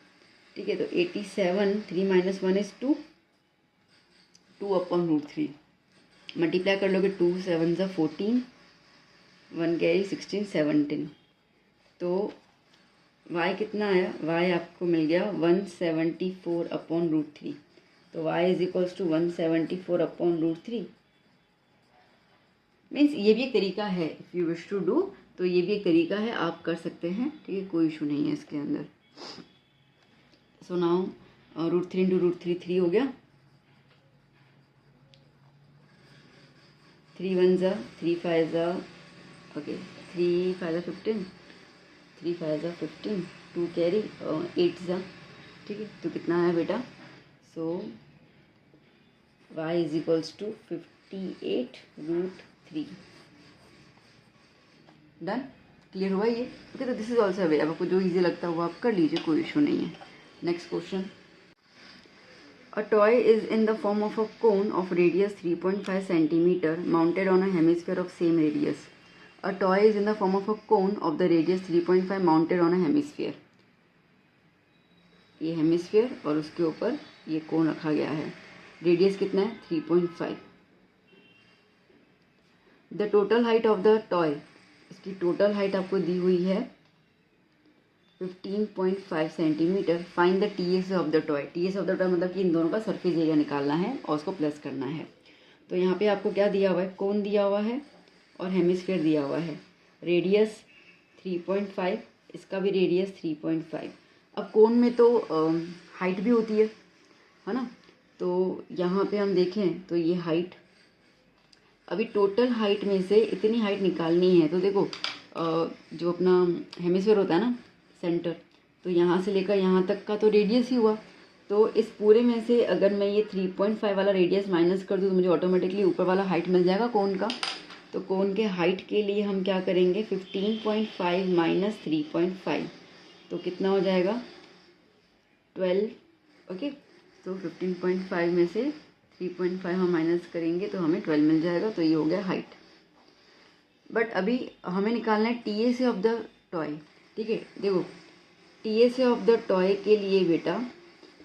ठीक है। तो 87 3 माइनस 1 इज 2 अपॉन √3 मल्टीप्लाई कर लोगे 2 7 ज़ा 14 1 कैरी 16 17, तो y कितना आया? y आपको मिल गया 174 अपॉन √3, तो y is equals to 174 upon √3। Means ये भी एक तरीका है, if you wish to do, तो ये भी एक तरीका है, आप कर सकते हैं, ठीक है, कोई इशू नहीं है इसके अंदर। सो नाउ √3 इंटू √3 3 हो गया, 3 1 ज़ा 3 5 ज़ा ओके 3 5 ज़ा 15 3 5 ज़ा 15 2 कैरी 8 ज़ा, ठीक है। तो कितना आया बेटा? So y is equals to 58√3। Done, clear हुआ ये? ओके, तो दिस इज ऑल्सो वे, अब आपको जो इजी लगता है वो आप कर लीजिए, कोई इशू नहीं है। Next question, a toy is in the form of a cone of radius 3.5 centimeter mounted on a hemisphere of same radius. A toy is in the form of a cone of the radius 3.5 mounted on a hemisphere. ये hemisphere और उसके ऊपर ये कोन रखा गया है। Radius कितना है? 3.5। The total height of the toy, इसकी टोटल हाइट आपको दी हुई है 15.5 centimetre. Find the TS of the toy. TS of the toy मतलब कि इन दोनों का सरफेस एरिया निकालना है और उसको प्लस करना है। तो यहाँ पे आपको क्या दिया हुआ है? कोन दिया हुआ है और हेमिस्फीयर दिया हुआ है। रेडियस 3.5, इसका भी रेडियस 3.5। अब कोन में तो हाइट भी होती है ना, तो यहाँ पे हम देखें तो ये हाइट, अभी टोटल हाइट में से इतनी हाइट निकालनी है। तो देखो जो अपना हेमिस्फीयर होता है ना, सेंटर, तो यहाँ से लेकर यहाँ तक का तो रेडियस ही हुआ। तो इस पूरे में से अगर मैं ये 3.5 वाला रेडियस माइनस कर दूँ तो मुझे ऑटोमेटिकली ऊपर वाला हाइट मिल जाएगा कोन का। तो कोन के हाइट के लिए हम क्या करेंगे? 15.5 माइनस 3.5, तो कितना हो जाएगा? 12। ओके, तो 15.5 में से 3.5 हम माइनस करेंगे तो हमें 12 मिल जाएगा। तो ये हो गया हाइट। बट अभी हमें निकालना है टीएस ऑफ द टॉय, ठीक है। देखो टीएस ऑफ द टॉय के लिए बेटा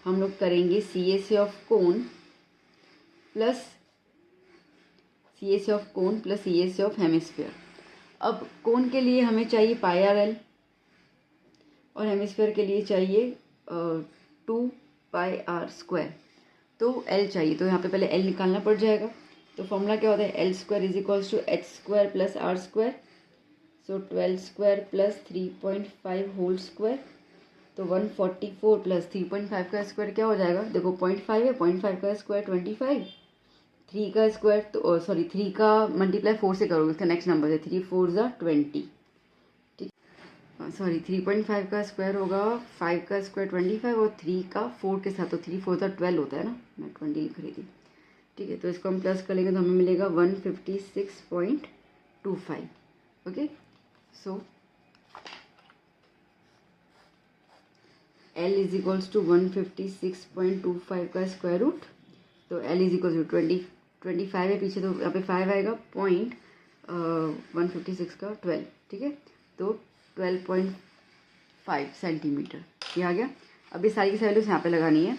हम लोग करेंगे CS of cone plus CS of hemisphere. अब कोन के लिए हमें चाहिए πr/l और हेमिस्फीयर के लिए चाहिए 2πr²। तो l चाहिए, तो यहाँ पे पहले l निकालना पड़ जाएगा। तो फॉर्मूला क्या होता है? l² is equals to h² plus r²। So 12² plus 3.5 whole square, तो 144 प्लस 3.5 का स्क्वायर क्या हो जाएगा? देखो 0.5 है, 0.5 का स्क्वायर 25, 3 का स्क्वायर तो सॉरी 3 का मल्टीप्लाई 4 से करोगे, इसका नेक्स्ट नंबर है 3 4 ज़ा 20, ठीक। सॉरी 3.5 का स्क्वायर होगा 5 का स्क्वायर 25 और 3 का 4 के साथ, तो 3 4 ज़ा 12 होता है ना, मैं 20 लिख रही थी, ठीक है। तो इसको हम प्लस कर लेंगे तो हमें मिलेगा 156.25। Okay, so L is equals to 156.25 का स्क्वायर रूट, तो L इज इक्वल्स टू 25 है पीछे, तो यहाँ पे 5 आएगा, 156 का 12, ठीक है। तो 12.5 सेंटीमीटर ये आ गया। अब ये सारी की सारी वैल्यूज यहाँ पे लगानी है।